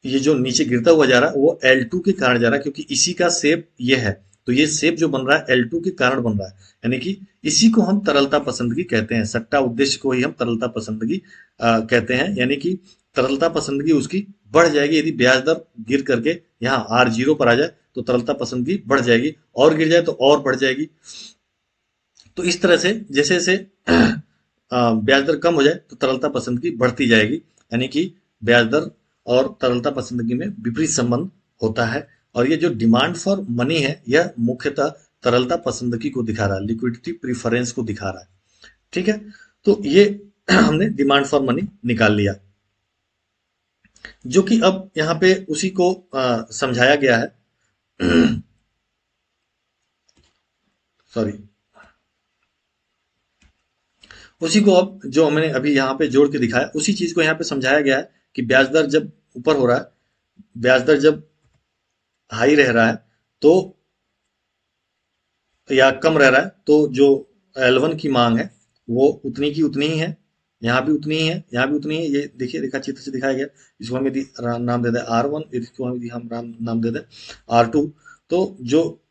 ये जो नीचे गिरता हुआ जा रहा है वो L2 के कारण जा रहा है, क्योंकि इसी का शेप ये है। तो ये शेप जो बन रहा है L2 के कारण बन रहा है, यानी कि इसी को हम तरलता पसंदगी कहते हैं। सट्टा उद्देश्य को ही हम तरलता पसंदगी कहते हैं, यानी कि तरलता पसंदगी उसकी बढ़ जाएगी यदि ब्याज दर गिर करके यहाँ R0 पर आ जाए, तो तरलता पसंदगी बढ़ जाएगी, और गिर जाए तो और बढ़ जाएगी। तो इस तरह से जैसे जैसे ब्याज दर कम हो जाए तो तरलता पसंदगी बढ़ती जाएगी, यानी कि ब्याज दर और तरलता पसंदगी में विपरीत संबंध होता है। और ये जो डिमांड फॉर मनी है, यह मुख्यतः तरलता पसंदगी को दिखा रहा है, लिक्विडिटी प्रीफरेंस को दिखा रहा है, ठीक है। तो ये हमने डिमांड फॉर मनी निकाल लिया, जो कि अब यहाँ पे उसी को समझाया गया है। सॉरी, उसी को अब जो हमने अभी यहाँ पे जोड़ के दिखाया, उसी चीज को यहाँ पे समझाया गया है कि ब्याज दर जब ऊपर हो रहा है, ब्याज दर जब हाई रह रहा है, तो या कम रह रहा है, तो जो L1 की मांग है वो उतनी की उतनी ही है, यहाँ भी उतनी ही है, यहाँ भी उतनी ही है। ये देखिए रेखा चित्र से दिखाया गया। इसको हम यदि नाम दे दें R1, इसको हम यदि हम नाम दे दें R2, तो जो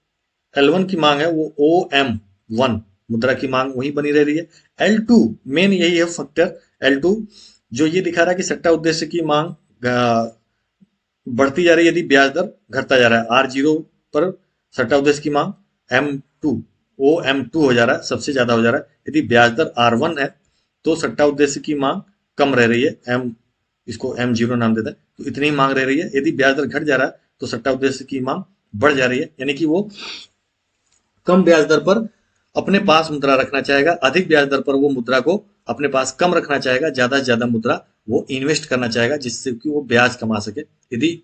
L1 की मांग है वो OM1 मुद्रा की मांग वही बनी रह रही है। L2 मेन यही है फैक्टर, L2 जो ये दिखा रहा है कि सट्टा उद्देश्य की मांग बढ़ती जा रही है यदि ब्याज दर घटता जा रहा है। R0 पर सट्टा उद्देश्य की मांग M2 OM2 हो जा रहा है, सबसे ज्यादा हो जा रहा है। यदि ब्याज दर R1 है तो सट्टा उद्देश्य की मांग कम रह रही है, इसको M0 नाम देता है, तो इतनी ही मांग रह रही है। यदि ब्याज दर घट जा रहा है तो सट्टा उद्देश्य की मांग बढ़ जा रही है, यानी कि वो कम ब्याज दर पर अपने पास मुद्रा रखना चाहेगा, अधिक ब्याज दर पर वो मुद्रा को अपने पास कम रखना चाहेगा, ज्यादा से ज्यादा मुद्रा वो इन्वेस्ट करना चाहेगा, जिससे कि वो ब्याज कमा सके। यदि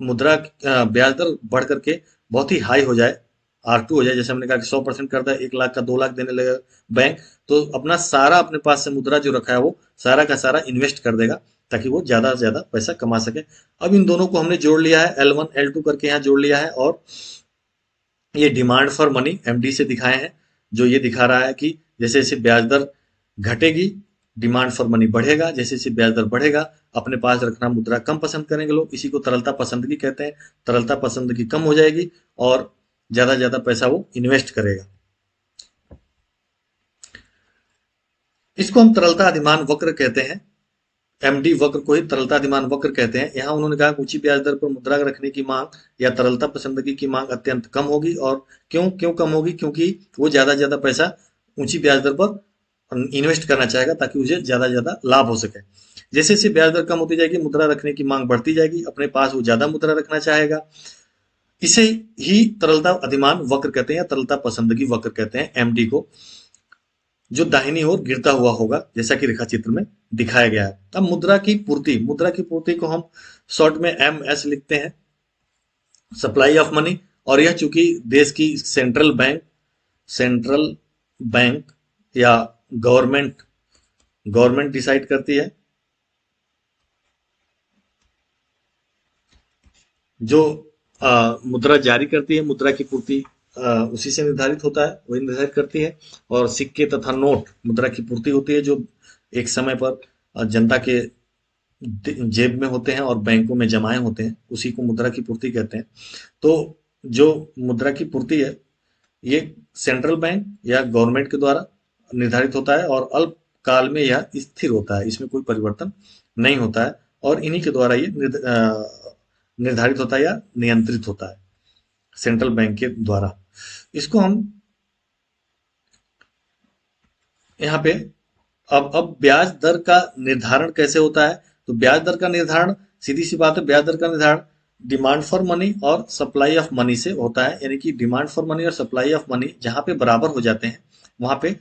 मुद्रा ब्याज दर बढ़ करके बहुत ही हाई हो जाए, R2 हो जाए, जैसे हमने कहा कि 100% कर दिया, 1 लाख का 2 लाख देने लगे बैंक, तो अपना सारा अपने पास से मुद्रा जो रखा है वो सारा का सारा इन्वेस्ट कर देगा, ताकि वो ज्यादा से ज्यादा पैसा कमा सके। अब इन दोनों को हमने जोड़ लिया है, L1 L2 करके यहाँ जोड़ लिया है, और ये डिमांड फॉर मनी MD से दिखाए हैं, जो ये दिखा रहा है कि जैसे जैसे ब्याज दर घटेगी डिमांड फॉर मनी बढ़ेगा, जैसे जैसे ब्याज दर बढ़ेगा अपने पास रखना मुद्रा कम पसंद करेंगे लोग, इसी को तरलता पसंदगी कहते हैं। तरलता पसंदगी कम हो जाएगी और ज्यादा ज्यादा पैसा वो इन्वेस्ट करेगा। इसको हम तरलता अधिमान वक्र कहते हैं, MD वक्र को ही तरलता अधिमान वक्र कहते हैं। यहाँ उन्होंने कहा ऊंची ब्याज दर पर मुद्रा रखने की मांग या तरलता पसंदगी की मांग अत्यंत कम होगी, और क्यों क्यों कम होगी, क्योंकि वो ज्यादा ज्यादा पैसा ऊंची ब्याज दर पर इन्वेस्ट करना चाहेगा, ताकि उसे ज्यादा ज्यादा लाभ हो सके। जैसे जैसे ब्याज दर कम होती जाएगी मुद्रा रखने की मांग बढ़ती जाएगी, अपने पास वो ज्यादा मुद्रा रखना चाहेगा। इसे ही तरलता अधिमान वक्र कहते हैं या तरलता पसंदगी वक्र कहते हैं, एमडी को, जो दाहिनी ओर गिरता हुआ होगा जैसा कि रेखा चित्र में दिखाया गया है। अब मुद्रा की पूर्ति को हम शॉर्ट में एम एस लिखते हैं, सप्लाई ऑफ मनी। और यह चूंकि देश की सेंट्रल बैंक या गवर्नमेंट डिसाइड करती है, जो मुद्रा जारी करती है, मुद्रा की पूर्ति उसी से निर्धारित होता है, वही निर्धारित करती है। और सिक्के तथा नोट मुद्रा की पूर्ति होती है, जो एक समय पर जनता के जेब में होते हैं और बैंकों में जमाए होते हैं, उसी को मुद्रा की पूर्ति कहते हैं। तो जो मुद्रा की पूर्ति है ये सेंट्रल बैंक या गवर्नमेंट के द्वारा निर्धारित होता है और अल्प काल में यह स्थिर होता है, इसमें कोई परिवर्तन नहीं होता है और इन्हीं के द्वारा ये निर्धारित होता है या नियंत्रित होता है सेंट्रल बैंक के द्वारा। इसको हम यहाँ पे अब ब्याज दर का निर्धारण कैसे होता है? तो ब्याज दर का निर्धारण सीधी सी बात है, ब्याज दर का निर्धारण डिमांड फॉर मनी और सप्लाई ऑफ मनी से होता है। यानी कि डिमांड फॉर मनी और सप्लाई ऑफ मनी जहां पे बराबर हो जाते हैं वहां पे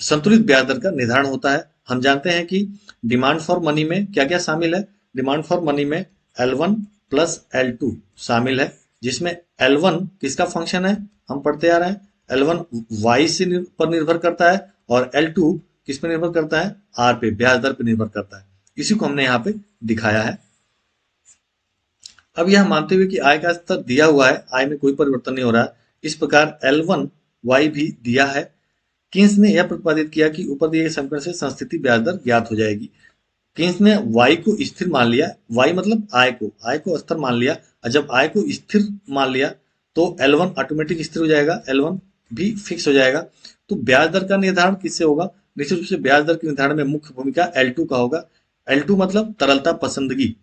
संतुलित ब्याज दर का निर्धारण होता है। हम जानते हैं कि डिमांड फॉर मनी में क्या क्या शामिल है। डिमांड फॉर मनी में L1 प्लस L2 शामिल है, जिसमें L1 किसका फंक्शन है, हम पढ़ते आ रहे हैं, L1 Y से पर निर्भर करता है और L2 किस पे निर्भर करता है, R पे, ब्याज दर पे निर्भर करता है। इसी को हमने यहाँ पे दिखाया है। अब यह मानते हुए कि आय का स्तर दिया हुआ है, आय में कोई परिवर्तन नहीं हो रहा है, इस प्रकार L1 Y भी दिया है। किन्स ने यह प्रतिपादित किया कि ऊपर दिए गए समीकरण से संस्थिति ब्याज दर ज्ञात हो जाएगी। किन्स ने y को स्थिर मान लिया, y मतलब आय को स्थिर मान लिया, और जब आय को स्थिर मान लिया तो L1 ऑटोमेटिक स्थिर हो जाएगा, L1 भी फिक्स हो जाएगा। तो ब्याज दर का निर्धारण किससे होगा? निश्चित रूप से ब्याज दर के निर्धारण में मुख्य भूमिका L2 का होगा। L2 मतलब तरलता पसंदगी,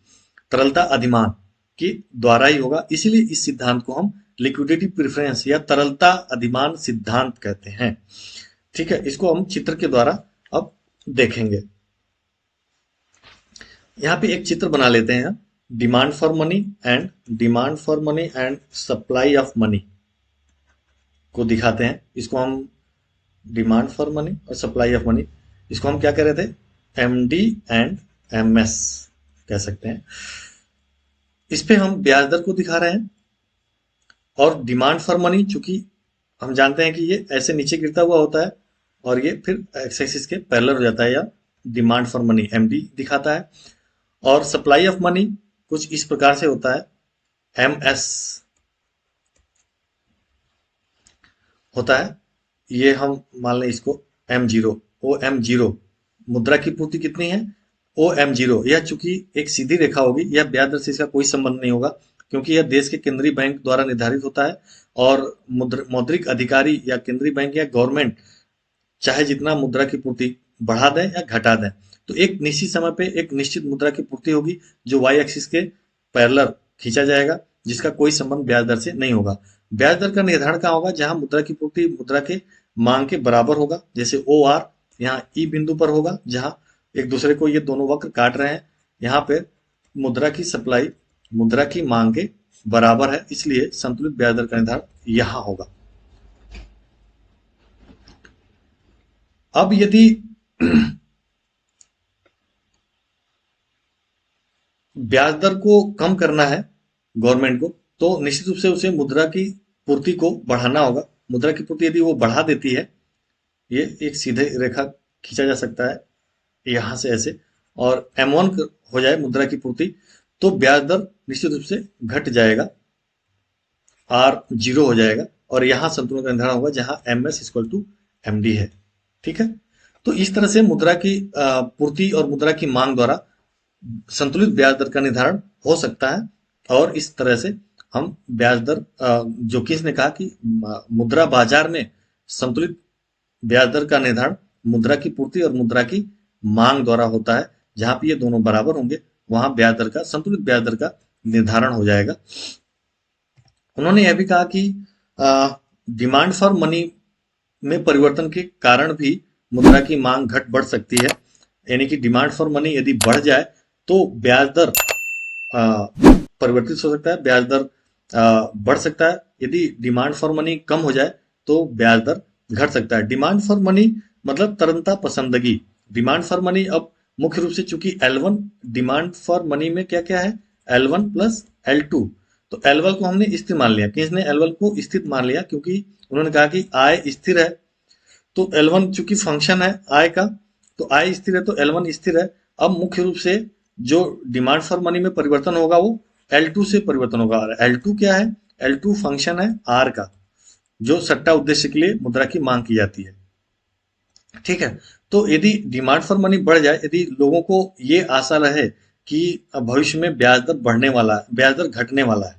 तरलता अधिमान के द्वारा ही होगा। इसीलिए इस सिद्धांत को हम लिक्विडिटी प्रेफरेंस या तरलता अधिमान सिद्धांत कहते हैं। ठीक है, इसको हम चित्र के द्वारा अब देखेंगे। यहाँ पे एक चित्र बना लेते हैं, demand for money and supply of money को दिखाते हैं। इसको हम डिमांड फॉर मनी और सप्लाई ऑफ मनी, इसको हम क्या कह रहे थे, MD एंड MS कह सकते हैं। इस पे हम ब्याज दर को दिखा रहे हैं और डिमांड फॉर मनी, चूंकि हम जानते हैं कि ये ऐसे नीचे गिरता हुआ होता है और ये फिर एक्स एक्सिस के पैरेलल हो जाता है, या डिमांड फॉर मनी MD दिखाता है। और सप्लाई ऑफ मनी कुछ इस प्रकार से होता है, MS होता है। ये हम मान लें इसको M0, OM0, मुद्रा की पूर्ति कितनी है, OM0। यह चूंकि एक सीधी रेखा होगी, यह ब्याज दर से इसका कोई संबंध नहीं होगा, क्योंकि यह देश के केंद्रीय बैंक द्वारा निर्धारित होता है और मौद्रिक अधिकारी या केंद्रीय बैंक या गवर्नमेंट चाहे जितना मुद्रा की पूर्ति बढ़ा दें या घटा दें, तो एक निश्चित समय पे एक निश्चित मुद्रा की पूर्ति होगी जो Y एक्सिस के पैरेलल खींचा जाएगा, जिसका कोई संबंध ब्याज दर से नहीं होगा। ब्याज दर का निर्धारण कहाँ होगा, जहां मुद्रा की पूर्ति मुद्रा के मांग के बराबर होगा। जैसे OR यहाँ E बिंदु पर होगा, जहां एक दूसरे को ये दोनों वक्र काट रहे हैं। यहाँ पे मुद्रा की सप्लाई मुद्रा की मांग के बराबर है, इसलिए संतुलित ब्याज दर का निर्धारण यहां होगा। अब यदि ब्याज दर को कम करना है गवर्नमेंट को, तो निश्चित रूप से उसे मुद्रा की पूर्ति को बढ़ाना होगा। मुद्रा की पूर्ति यदि वो बढ़ा देती है, ये एक सीधे रेखा खींचा जा सकता है यहां से ऐसे, और M1 हो जाए मुद्रा की पूर्ति, तो ब्याज दर निश्चित रूप से घट जाएगा, R 0 हो जाएगा और यहां संतुलन का निर्धारण होगा जहां MS इक्वल टू MD है। ठीक है, तो इस तरह से मुद्रा की पूर्ति और मुद्रा की मांग द्वारा संतुलित ब्याज दर का निर्धारण हो सकता है। और इस तरह से हम ब्याज दर, जो कि इसने कहा कि मुद्रा बाजार में संतुलित ब्याज दर का निर्धारण मुद्रा की पूर्ति और मुद्रा की मांग द्वारा होता है। जहां पे ये दोनों बराबर होंगे वहां ब्याज दर का, संतुलित ब्याज दर का निर्धारण हो जाएगा। उन्होंने यह भी कहा कि डिमांड फॉर मनी में परिवर्तन के कारण भी मुद्रा की मांग घट बढ़ सकती है। यानी कि डिमांड फॉर मनी यदि बढ़ जाए तो ब्याज दर परिवर्तित हो सकता है, ब्याज दर बढ़ सकता है। यदि डिमांड फॉर मनी कम हो जाए तो ब्याज दर घट सकता है। डिमांड फॉर मनी मतलब तरलता पसंदगी। डिमांड फॉर मनी अब मुख्य रूप से चूंकि L1 डिमांड फॉर मनी में क्या क्या है, L1 प्लस L2, तो L1 को हमने स्थिर मान लिया। किसने L1 को स्थिर मान लिया? क्योंकि उन्होंने कहा कि आय स्थिर है, तो L1 चूंकि फंक्शन है आय का, तो आय स्थिर है तो L1 स्थिर है। अब मुख्य रूप से जो डिमांड फॉर मनी में परिवर्तन होगा वो L2 से परिवर्तन होगा। और L2 क्या है? L2 फंक्शन है R का, जो सट्टा उद्देश्य के लिए मुद्रा की मांग की जाती है। ठीक है, तो यदि डिमांड फॉर मनी बढ़ जाए, यदि लोगों को ये आशा रहे कि भविष्य में ब्याज दर बढ़ने वाला है, ब्याज दर घटने वाला है,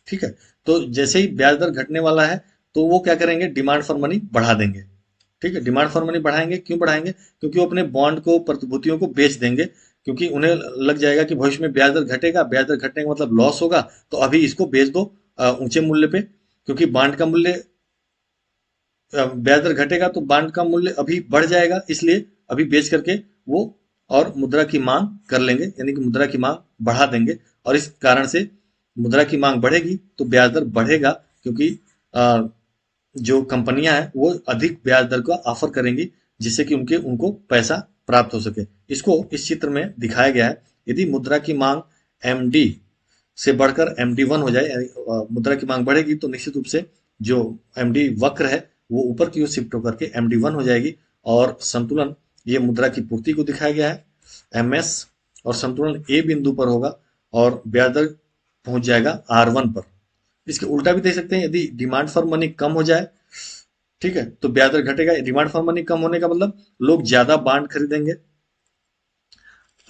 ठीक है, तो जैसे ही ब्याज दर घटने वाला है तो वो क्या करेंगे, डिमांड फॉर मनी बढ़ा देंगे। ठीक है, डिमांड फॉर मनी बढ़ाएंगे, क्यों बढ़ाएंगे? क्योंकि वो अपने बॉन्ड को, प्रतिभूतियों को बेच देंगे, क्योंकि उन्हें लग जाएगा कि भविष्य में ब्याज दर घटेगा, ब्याज दर घटने का मतलब लॉस होगा, तो अभी इसको बेच दो ऊंचे मूल्य पे, क्योंकि बॉन्ड का मूल्य, ब्याज दर घटेगा तो बॉन्ड का मूल्य अभी बढ़ जाएगा, इसलिए अभी बेच करके वो और मुद्रा की मांग कर लेंगे, यानी कि मुद्रा की मांग बढ़ा देंगे। और इस कारण से मुद्रा की मांग बढ़ेगी तो ब्याज दर बढ़ेगा, क्योंकि अ, जो कंपनियां हैं वो अधिक ब्याज दर का ऑफर करेंगी, जिससे कि उनको पैसा प्राप्त हो सके। इसको इस चित्र में दिखाया गया है। यदि मुद्रा की मांग MD से बढ़कर MD1 हो जाए, यानी मुद्रा की मांग बढ़ेगी तो निश्चित रूप से जो MD वक्र है वो ऊपर की ओर शिफ्ट होकर के MD1 हो जाएगी। और संतुलन, ये मुद्रा की पूर्ति को दिखाया गया है MS, और संतुलन A बिंदु पर होगा और ब्याज दर पहुंच जाएगा R1 पर। इसके उल्टा भी देख सकते हैं, यदि डिमांड फॉर मनी कम हो जाए, ठीक है, तो ब्याज दर घटेगा। डिमांड फॉर मनी कम होने का मतलब लोग ज्यादा बॉन्ड खरीदेंगे,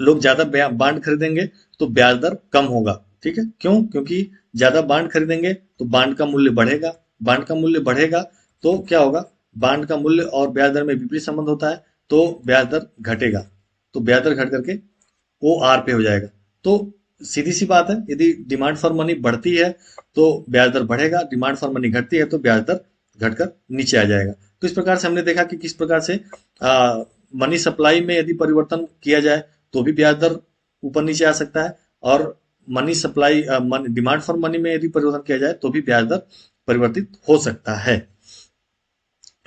लोग ज्यादा बॉन्ड खरीदेंगे तो ब्याज दर कम होगा। ठीक है, क्यों? क्योंकि ज्यादा बॉन्ड खरीदेंगे तो बॉन्ड का मूल्य बढ़ेगा, बॉन्ड का मूल्य बढ़ेगा तो क्या होगा, बॉन्ड का मूल्य और ब्याज दर में विपरीत संबंध होता है, तो ब्याज दर घटेगा, तो ब्याज दर घट करके वो आर पे हो जाएगा। तो सीधी सी बात है, यदि डिमांड फॉर मनी बढ़ती है तो ब्याज दर बढ़ेगा, डिमांड फॉर मनी घटती है तो ब्याज दर घटकर नीचे आ जाएगा। तो इस प्रकार से हमने देखा कि किस प्रकार से मनी सप्लाई में यदि परिवर्तन किया जाए तो भी ब्याज दर ऊपर नीचे आ सकता है, और money supply, demand for money में यदि परिवर्तन किया जाए तो भी ब्याज दर परिवर्तित हो सकता है।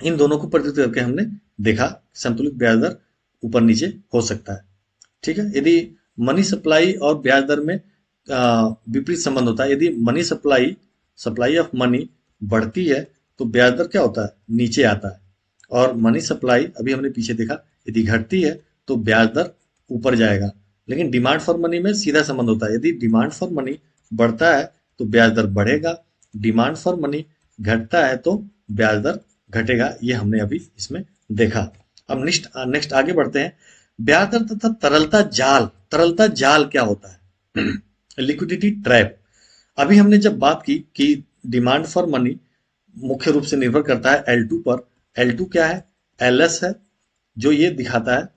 इन दोनों को परिवर्तित करके हमने देखा संतुलित ब्याज दर ऊपर नीचे हो सकता है। ठीक है, यदि मनी सप्लाई और ब्याज दर में विपरीत संबंध होता है, यदि money supply, supply of money बढ़ती है तो ब्याज दर क्या होता है, नीचे आता है। और मनी सप्लाई, अभी हमने पीछे देखा, यदि घटती है तो ब्याज दर ऊपर जाएगा। लेकिन डिमांड फॉर मनी में सीधा संबंध होता है, यदि डिमांड फॉर मनी बढ़ता है तो ब्याज दर बढ़ेगा, डिमांड फॉर मनी घटता है तो ब्याज दर घटेगा। ये हमने अभी इसमें देखा। अब नेक्स्ट नेक्स्ट आगे बढ़ते हैं। ब्याज दर तथा तरलता जाल। तरलता जाल क्या होता है? Liquidity trap. अभी हमने जब बात की कि डिमांड फॉर मनी मुख्य रूप से निर्भर करता है L2 पर। L2 क्या है? LS है, जो ये दिखाता है,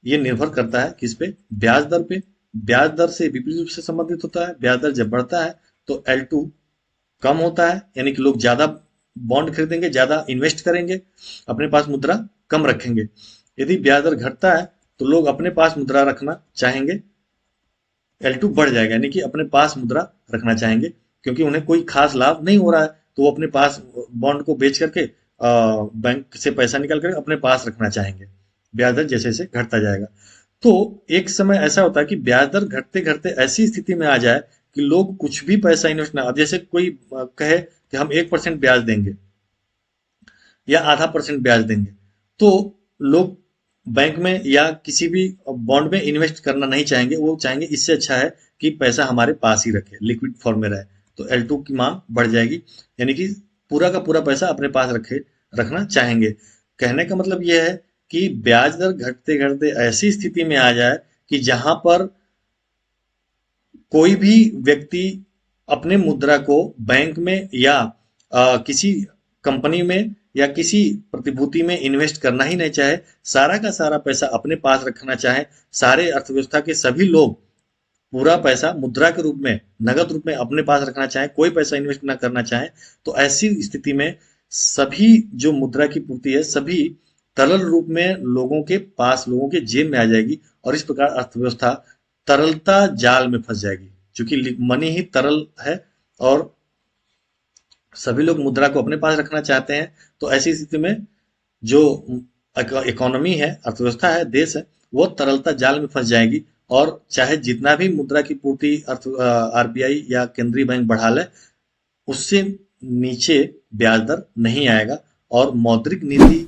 ये निर्भर करता है किस पे? ब्याज दर पे। ब्याज दर से विपरीत रूप से संबंधित होता है। ब्याज दर जब बढ़ता है तो L2 कम होता है, यानी कि लोग ज्यादा बॉन्ड खरीदेंगे, ज्यादा इन्वेस्ट करेंगे, अपने पास मुद्रा कम रखेंगे। यदि ब्याज दर घटता है तो लोग अपने पास मुद्रा रखना चाहेंगे, L2 बढ़ जाएगा, यानी कि अपने पास मुद्रा रखना चाहेंगे, क्योंकि उन्हें कोई खास लाभ नहीं हो रहा है, तो वो अपने पास बॉन्ड को बेच करके बैंक से पैसा निकाल कर अपने पास रखना चाहेंगे। ब्याज दर जैसे जैसे घटता जाएगा, तो एक समय ऐसा होता है कि ब्याज दर घटते घटते ऐसी स्थिति में आ जाए कि लोग कुछ भी पैसा इन्वेस्ट ना, अब जैसे कोई कहे कि हम 1% ब्याज देंगे या आधा परसेंट ब्याज देंगे, तो लोग बैंक में या किसी भी बॉन्ड में इन्वेस्ट करना नहीं चाहेंगे। वो चाहेंगे इससे अच्छा है कि पैसा हमारे पास ही रखे, लिक्विड फॉर्म में रहे, तो L2 की मांग बढ़ जाएगी, यानी कि पूरा का पूरा पैसा अपने पास रखना चाहेंगे। कहने का मतलब यह है कि ब्याज दर घटते घटते ऐसी स्थिति में आ जाए कि जहां पर कोई भी व्यक्ति अपने मुद्रा को बैंक में या किसी कंपनी में या किसी प्रतिभूति में इन्वेस्ट करना ही नहीं चाहे, सारा का सारा पैसा अपने पास रखना चाहे, सारे अर्थव्यवस्था के सभी लोग पूरा पैसा मुद्रा के रूप में, नगद रूप में अपने पास रखना चाहे, कोई पैसा इन्वेस्ट ना करना चाहे, तो ऐसी स्थिति में सभी जो मुद्रा की पूर्ति है, सभी तरल रूप में लोगों के पास, लोगों के जेब में आ जाएगी, और इस प्रकार अर्थव्यवस्था तरलता जाल में फंस जाएगी, क्योंकि मनी ही तरल है और सभी लोग मुद्रा को अपने पास रखना चाहते हैं। तो ऐसी स्थिति में जो इकोनॉमी है, अर्थव्यवस्था है, देश है, वो तरलता जाल में फंस जाएगी, और चाहे जितना भी मुद्रा की पूर्ति आरबीआई या केंद्रीय बैंक बढ़ा ले, उससे नीचे ब्याज दर नहीं आएगा, और मौद्रिक नीति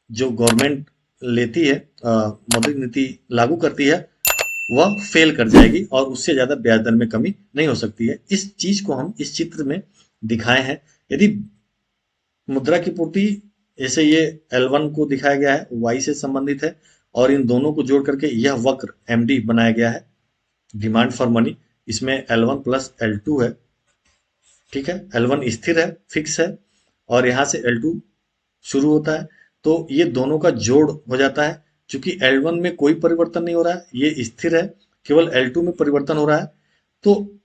जो गवर्नमेंट लेती है, मौद्रिक नीति लागू करती है, वह फेल कर जाएगी, और उससे ज्यादा ब्याज दर में कमी नहीं हो सकती है। इस चीज को हम इस चित्र में दिखाए हैं। यदि मुद्रा की पूर्ति, जैसे ये L1 को दिखाया गया है, Y से संबंधित है, और इन दोनों को जोड़ करके यह वक्र MD बनाया गया है, डिमांड फॉर मनी। इसमें L1 प्लस L2 है, ठीक है। L1 स्थिर है, फिक्स है, और यहाँ से L2 शुरू होता है, तो ये दोनों का जोड़ हो जाता है। चूंकि L1 में कोई परिवर्तन नहीं हो रहा है, ये स्थिर है, केवल L2 में परिवर्तन हो रहा है। तो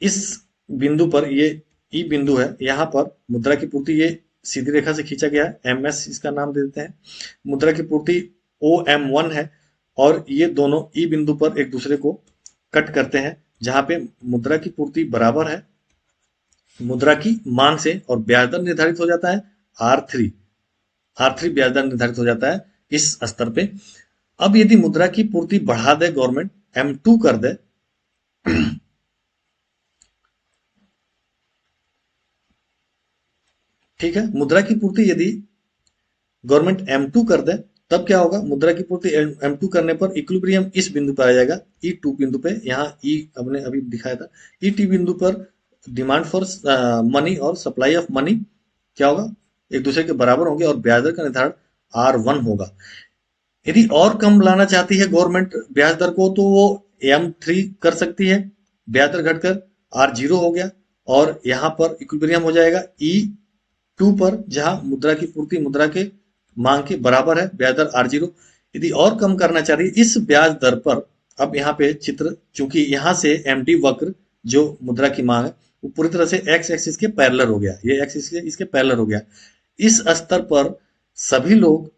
इस बिंदु पर, ये ई बिंदु है, यहाँ पर मुद्रा की पूर्ति ये सीधी रेखा से खींचा गया है, MS इसका नाम दे देते हैं। मुद्रा की पूर्ति OM1 है, और ये दोनों ई बिंदु पर एक दूसरे को कट करते हैं, जहां पे मुद्रा की पूर्ति बराबर है मुद्रा की मांग से, और ब्याज दर निर्धारित हो जाता है R3। R3 ब्याज दर निर्धारित हो जाता है इस स्तर पे। अब यदि मुद्रा की पूर्ति बढ़ा दे गवर्नमेंट, M2 कर दे, ठीक है, मुद्रा की पूर्ति यदि गवर्नमेंट M2 कर दे, तब क्या होगा? मुद्रा की पूर्ति M2 करने पर इक्विलिब्रियम इस बिंदु पर आ जाएगा, E2 बिंदु पे। यहाँ E हमने अभी दिखाया था। E2 बिंदु पर डिमांड फॉर मनी और सप्लाई ऑफ मनी क्या होगा? एक दूसरे के बराबर होंगे, और ब्याज दर का निर्धारण R1 होगा। यदि और कम लाना चाहती है गवर्नमेंट ब्याज दर को, तो वो M3 कर सकती है, ब्याज दर घटकर R0 हो गया, और यहाँ पर इक्विलिब्रियम हो जाएगा E2 पर, जहां मुद्रा की पूर्ति मुद्रा के मांग के बराबर है, ब्याज दर R0। यदि और कम करना चाह रही है इस ब्याज दर पर, अब यहाँ पे चित्र, चूंकि यहाँ से MD वक्र जो मुद्रा की मांग है, वो पूरी तरह से एक्स एक्सिस के पैरेलल हो गया, ये एक्स इसके पैरेलल हो गया। इस स्तर पर सभी लोग,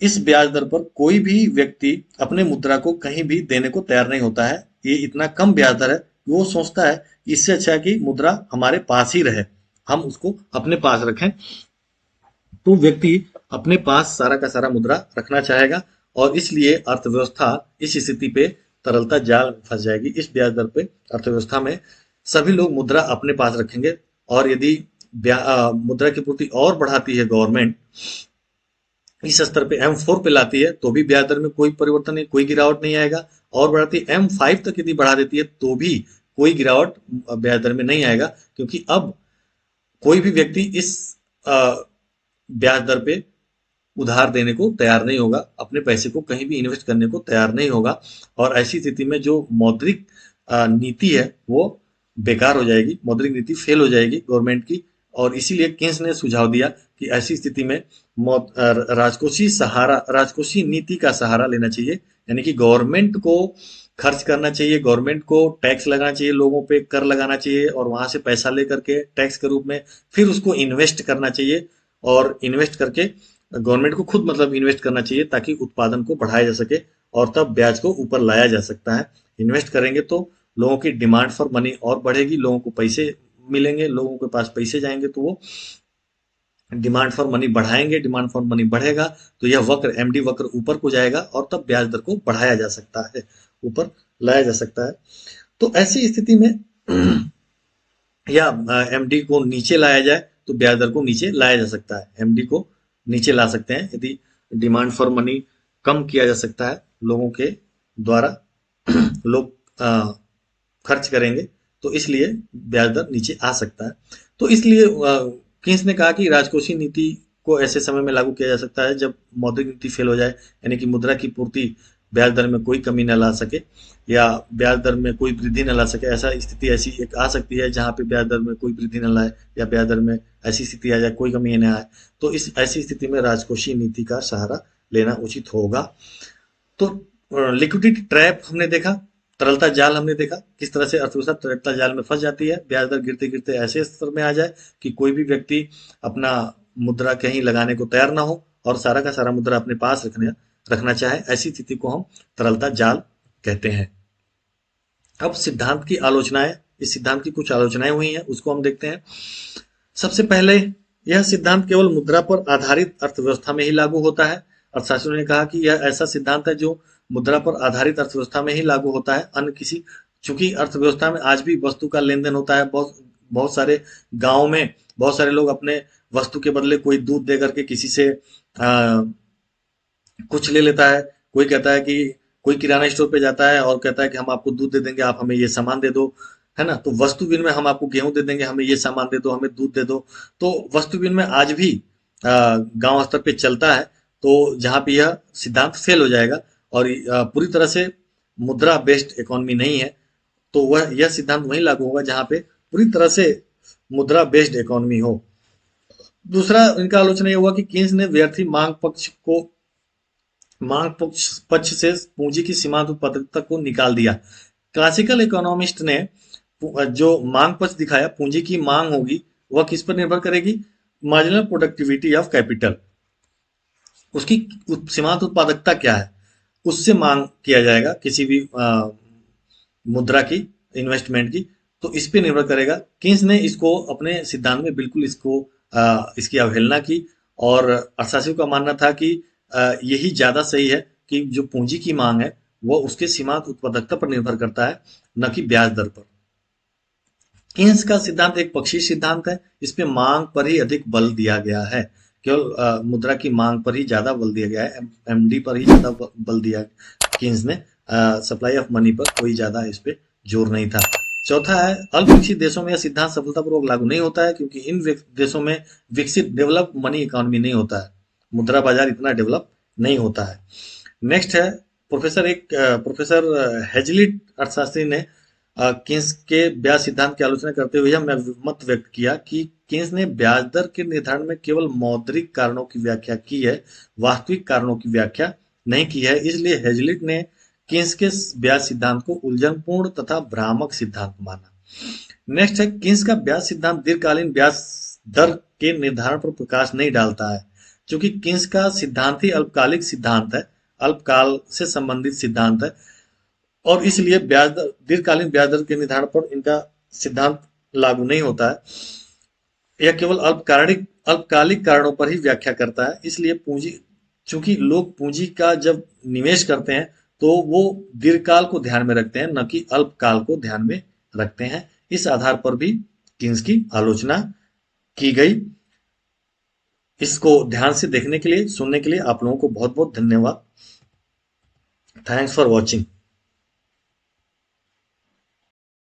इस ब्याज दर पर कोई भी व्यक्ति अपने मुद्रा को कहीं भी देने को तैयार नहीं होता है। ये इतना कम ब्याज दर है, वो सोचता है इससे अच्छा है कि मुद्रा हमारे पास ही रहे, हम उसको अपने पास रखें। तो व्यक्ति अपने पास सारा का सारा मुद्रा रखना चाहेगा, और इसलिए अर्थव्यवस्था इस स्थिति पे तरलता जाल में फंस जाएगी। इस ब्याज दर पे अर्थव्यवस्था में सभी लोग मुद्रा अपने पास रखेंगे, और यदि मुद्रा की पूर्ति और बढ़ाती है गवर्नमेंट, इस स्तर पे M4 पे लाती है, तो भी ब्याज दर में कोई परिवर्तन नहीं, कोई गिरावट नहीं आएगा। और बढ़ाती है M5 तक यदि बढ़ा देती है, तो भी कोई गिरावट ब्याज दर में नहीं आएगा, क्योंकि अब कोई भी व्यक्ति इस ब्याज दर पे उधार देने को तैयार नहीं होगा, अपने पैसे को कहीं भी इन्वेस्ट करने को तैयार नहीं होगा, और ऐसी स्थिति में जो मौद्रिक नीति है वो बेकार हो जाएगी, मौद्रिक नीति फेल हो जाएगी गवर्नमेंट की। और इसीलिए केन्स ने सुझाव दिया कि ऐसी स्थिति में राजकोषीय नीति का सहारा लेना चाहिए, यानी कि गवर्नमेंट को खर्च करना चाहिए, गवर्नमेंट को टैक्स लगाना चाहिए, लोगों पे कर लगाना चाहिए, और वहां से पैसा लेकर के टैक्स के रूप में फिर उसको इन्वेस्ट करना चाहिए, और इन्वेस्ट करके गवर्नमेंट को खुद मतलब इन्वेस्ट करना चाहिए, ताकि उत्पादन को बढ़ाया जा सके, और तब ब्याज को ऊपर लाया जा सकता है। इन्वेस्ट करेंगे तो लोगों की डिमांड फॉर मनी और बढ़ेगी, लोगों को पैसे मिलेंगे, लोगों के पास पैसे जाएंगे, तो वो डिमांड फॉर मनी बढ़ाएंगे, डिमांड फॉर मनी बढ़ेगा, तो यह वक्र MD वक्र ऊपर को जाएगा, और तब ब्याज दर को बढ़ाया जा सकता है, ऊपर लाया जा सकता है। तो ऐसी स्थिति में या MD को नीचे लाया जाए, तो ब्याज दर को नीचे लाया जा सकता है, MD को नीचे ला सकते हैं यदि डिमांड फॉर मनी कम किया जा सकता है, लोगों के द्वारा लोग खर्च करेंगे, तो इसलिए ब्याज दर नीचे आ सकता है। तो इसलिए केन्स ने कहा कि राजकोषीय नीति को ऐसे समय में लागू किया जा सकता है जब मौद्रिक नीति फेल हो जाए, यानी कि मुद्रा की पूर्ति ब्याज दर में कोई कमी न ला सके, या ब्याज दर में कोई वृद्धि न ला सके। ऐसा स्थिति ऐसी एक आ सकती है जहां पे ब्याज दर में कोई वृद्धि न लाए, या ब्याज दर में ऐसी स्थिति आ जाए कोई कमी न आए, तो इस ऐसी स्थिति में राजकोषीय नीति का सहारा लेना उचित होगा। तो लिक्विडिटी ट्रैप हमने देखा, तरलता जाल हमने देखा, किस तरह से अर्थव्यवस्था तरलता जाल में फंस जाती है, ब्याज दर गिरते गिरते ऐसे स्तर में आ जाए कि कोई भी व्यक्ति अपना मुद्रा कहीं लगाने को तैयार ना हो, और सारा का सारा मुद्रा अपने पास रखना चाहे, ऐसी स्थिति को हम तरलता जाल कहते हैं। अब सिद्धांत की आलोचनाएं, इस सिद्धांत की कुछ आलोचनाएं हुई हैं, उसको हम देखते हैं। सबसे पहले, यह सिद्धांत केवल मुद्रा पर आधारित अर्थव्यवस्था में ही लागू होता है। अर्थशास्त्रियों ने कहा कि यह ऐसा सिद्धांत है जो मुद्रा पर आधारित अर्थव्यवस्था में ही लागू होता है, अन्य किसी, चूंकि अर्थव्यवस्था में आज भी वस्तु का लेन देन होता है। बहुत बहुत सारे गाँव में बहुत सारे लोग अपने वस्तु के बदले कोई दूध दे करके किसी से कुछ ले लेता है। कोई कहता है कि कोई किराना स्टोर पे जाता है और कहता है कि हम आपको दूध दे देंगे, आप हमें ये सामान दे दो, है ना। तो वस्तु विनिमय, हम आपको गेहूं दे देंगे, हमें ये सामान दे दो, हमें दूध दे दो। तो वस्तु विनिमय आज भी गांव स्तर पे चलता है। तो जहां पे यह सिद्धांत फेल हो जाएगा और पूरी तरह से मुद्रा बेस्ड इकोनॉमी नहीं है, तो वह यह सिद्धांत वहीं लागू होगा जहां पे पूरी तरह से मुद्रा बेस्ड इकोनॉमी हो। दूसरा, इनका आलोचना यह हुआ कि केन्स ने व्यर्थी मांग पक्ष से पूंजी की सीमांत उत्पादकता को निकाल दिया। क्लासिकल इकोनॉमिस्ट ने जो मांग पक्ष दिखाया, पूंजी की मांग होगी, वह किस पर निर्भर करेगी? मार्जिनल प्रोडक्टिविटी ऑफ कैपिटल, उसकी सीमांत उत्पादकता क्या है, उससे मांग किया जाएगा किसी भी मुद्रा की, इन्वेस्टमेंट की। तो इस पे निर्भर करेगा। केन्स ने इसको अपने सिद्धांत में बिल्कुल इसकी अवहेलना की और अर्थशास्त्रियों का मानना था कि यही ज्यादा सही है कि जो पूंजी की मांग है वह उसके सीमांत उत्पादकता पर निर्भर करता है, न कि ब्याज दर पर। केन्स का सिद्धांत एक पक्षीय सिद्धांत है, इसमें मांग पर ही अधिक बल दिया गया है। केवल मुद्रा की मांग पर ही ज्यादा बल दिया गया है, एमडी पर ही ज्यादा बल दिया केन्स ने। सप्लाई ऑफ मनी पर कोई ज्यादा इस पे जोर नहीं था। चौथा है, अल्प विकसित देशों में यह सिद्धांत सफलतापूर्वक लागू नहीं होता है, क्योंकि इन देशों में विकसित डेवलप मनी इकोनॉमी नहीं होता है, मुद्रा बाजार इतना डेवलप नहीं होता है। नेक्स्ट है, प्रोफेसर हेजलिट अर्थशास्त्री ने केन्स के ब्याज सिद्धांत की आलोचना करते हुए यह मत व्यक्त किया कि केन्स ने ब्याज दर के निर्धारण में केवल मौद्रिक कारणों की व्याख्या की है, वास्तविक कारणों की व्याख्या नहीं की है। इसलिए हेजलिट ने केन्स के ब्याज सिद्धांत को उलझनपूर्ण तथा भ्रामक सिद्धांत माना। नेक्स्ट है, केन्स का ब्याज सिद्धांत दीर्घकालीन ब्याज दर के निर्धारण पर प्रकाश नहीं डालता है, क्योंकि केन्स का सिद्धांत ही अल्पकालिक सिद्धांत है, अल्पकाल से संबंधित सिद्धांत है, और इसलिए दीर्घकालीन ब्याज दर के निर्धारण पर इनका सिद्धांत लागू नहीं होता है। यह केवल अल्पकालिक कारणों पर ही व्याख्या करता है। इसलिए चूंकि लोग पूंजी का जब निवेश करते हैं तो वो दीर्घकाल को ध्यान में रखते हैं, न कि अल्पकाल को ध्यान में रखते हैं। इस आधार पर भी केन्स की आलोचना की गई। इसको ध्यान से देखने के लिए, सुनने के लिए आप लोगों को बहुत बहुत धन्यवाद। Thanks for watching.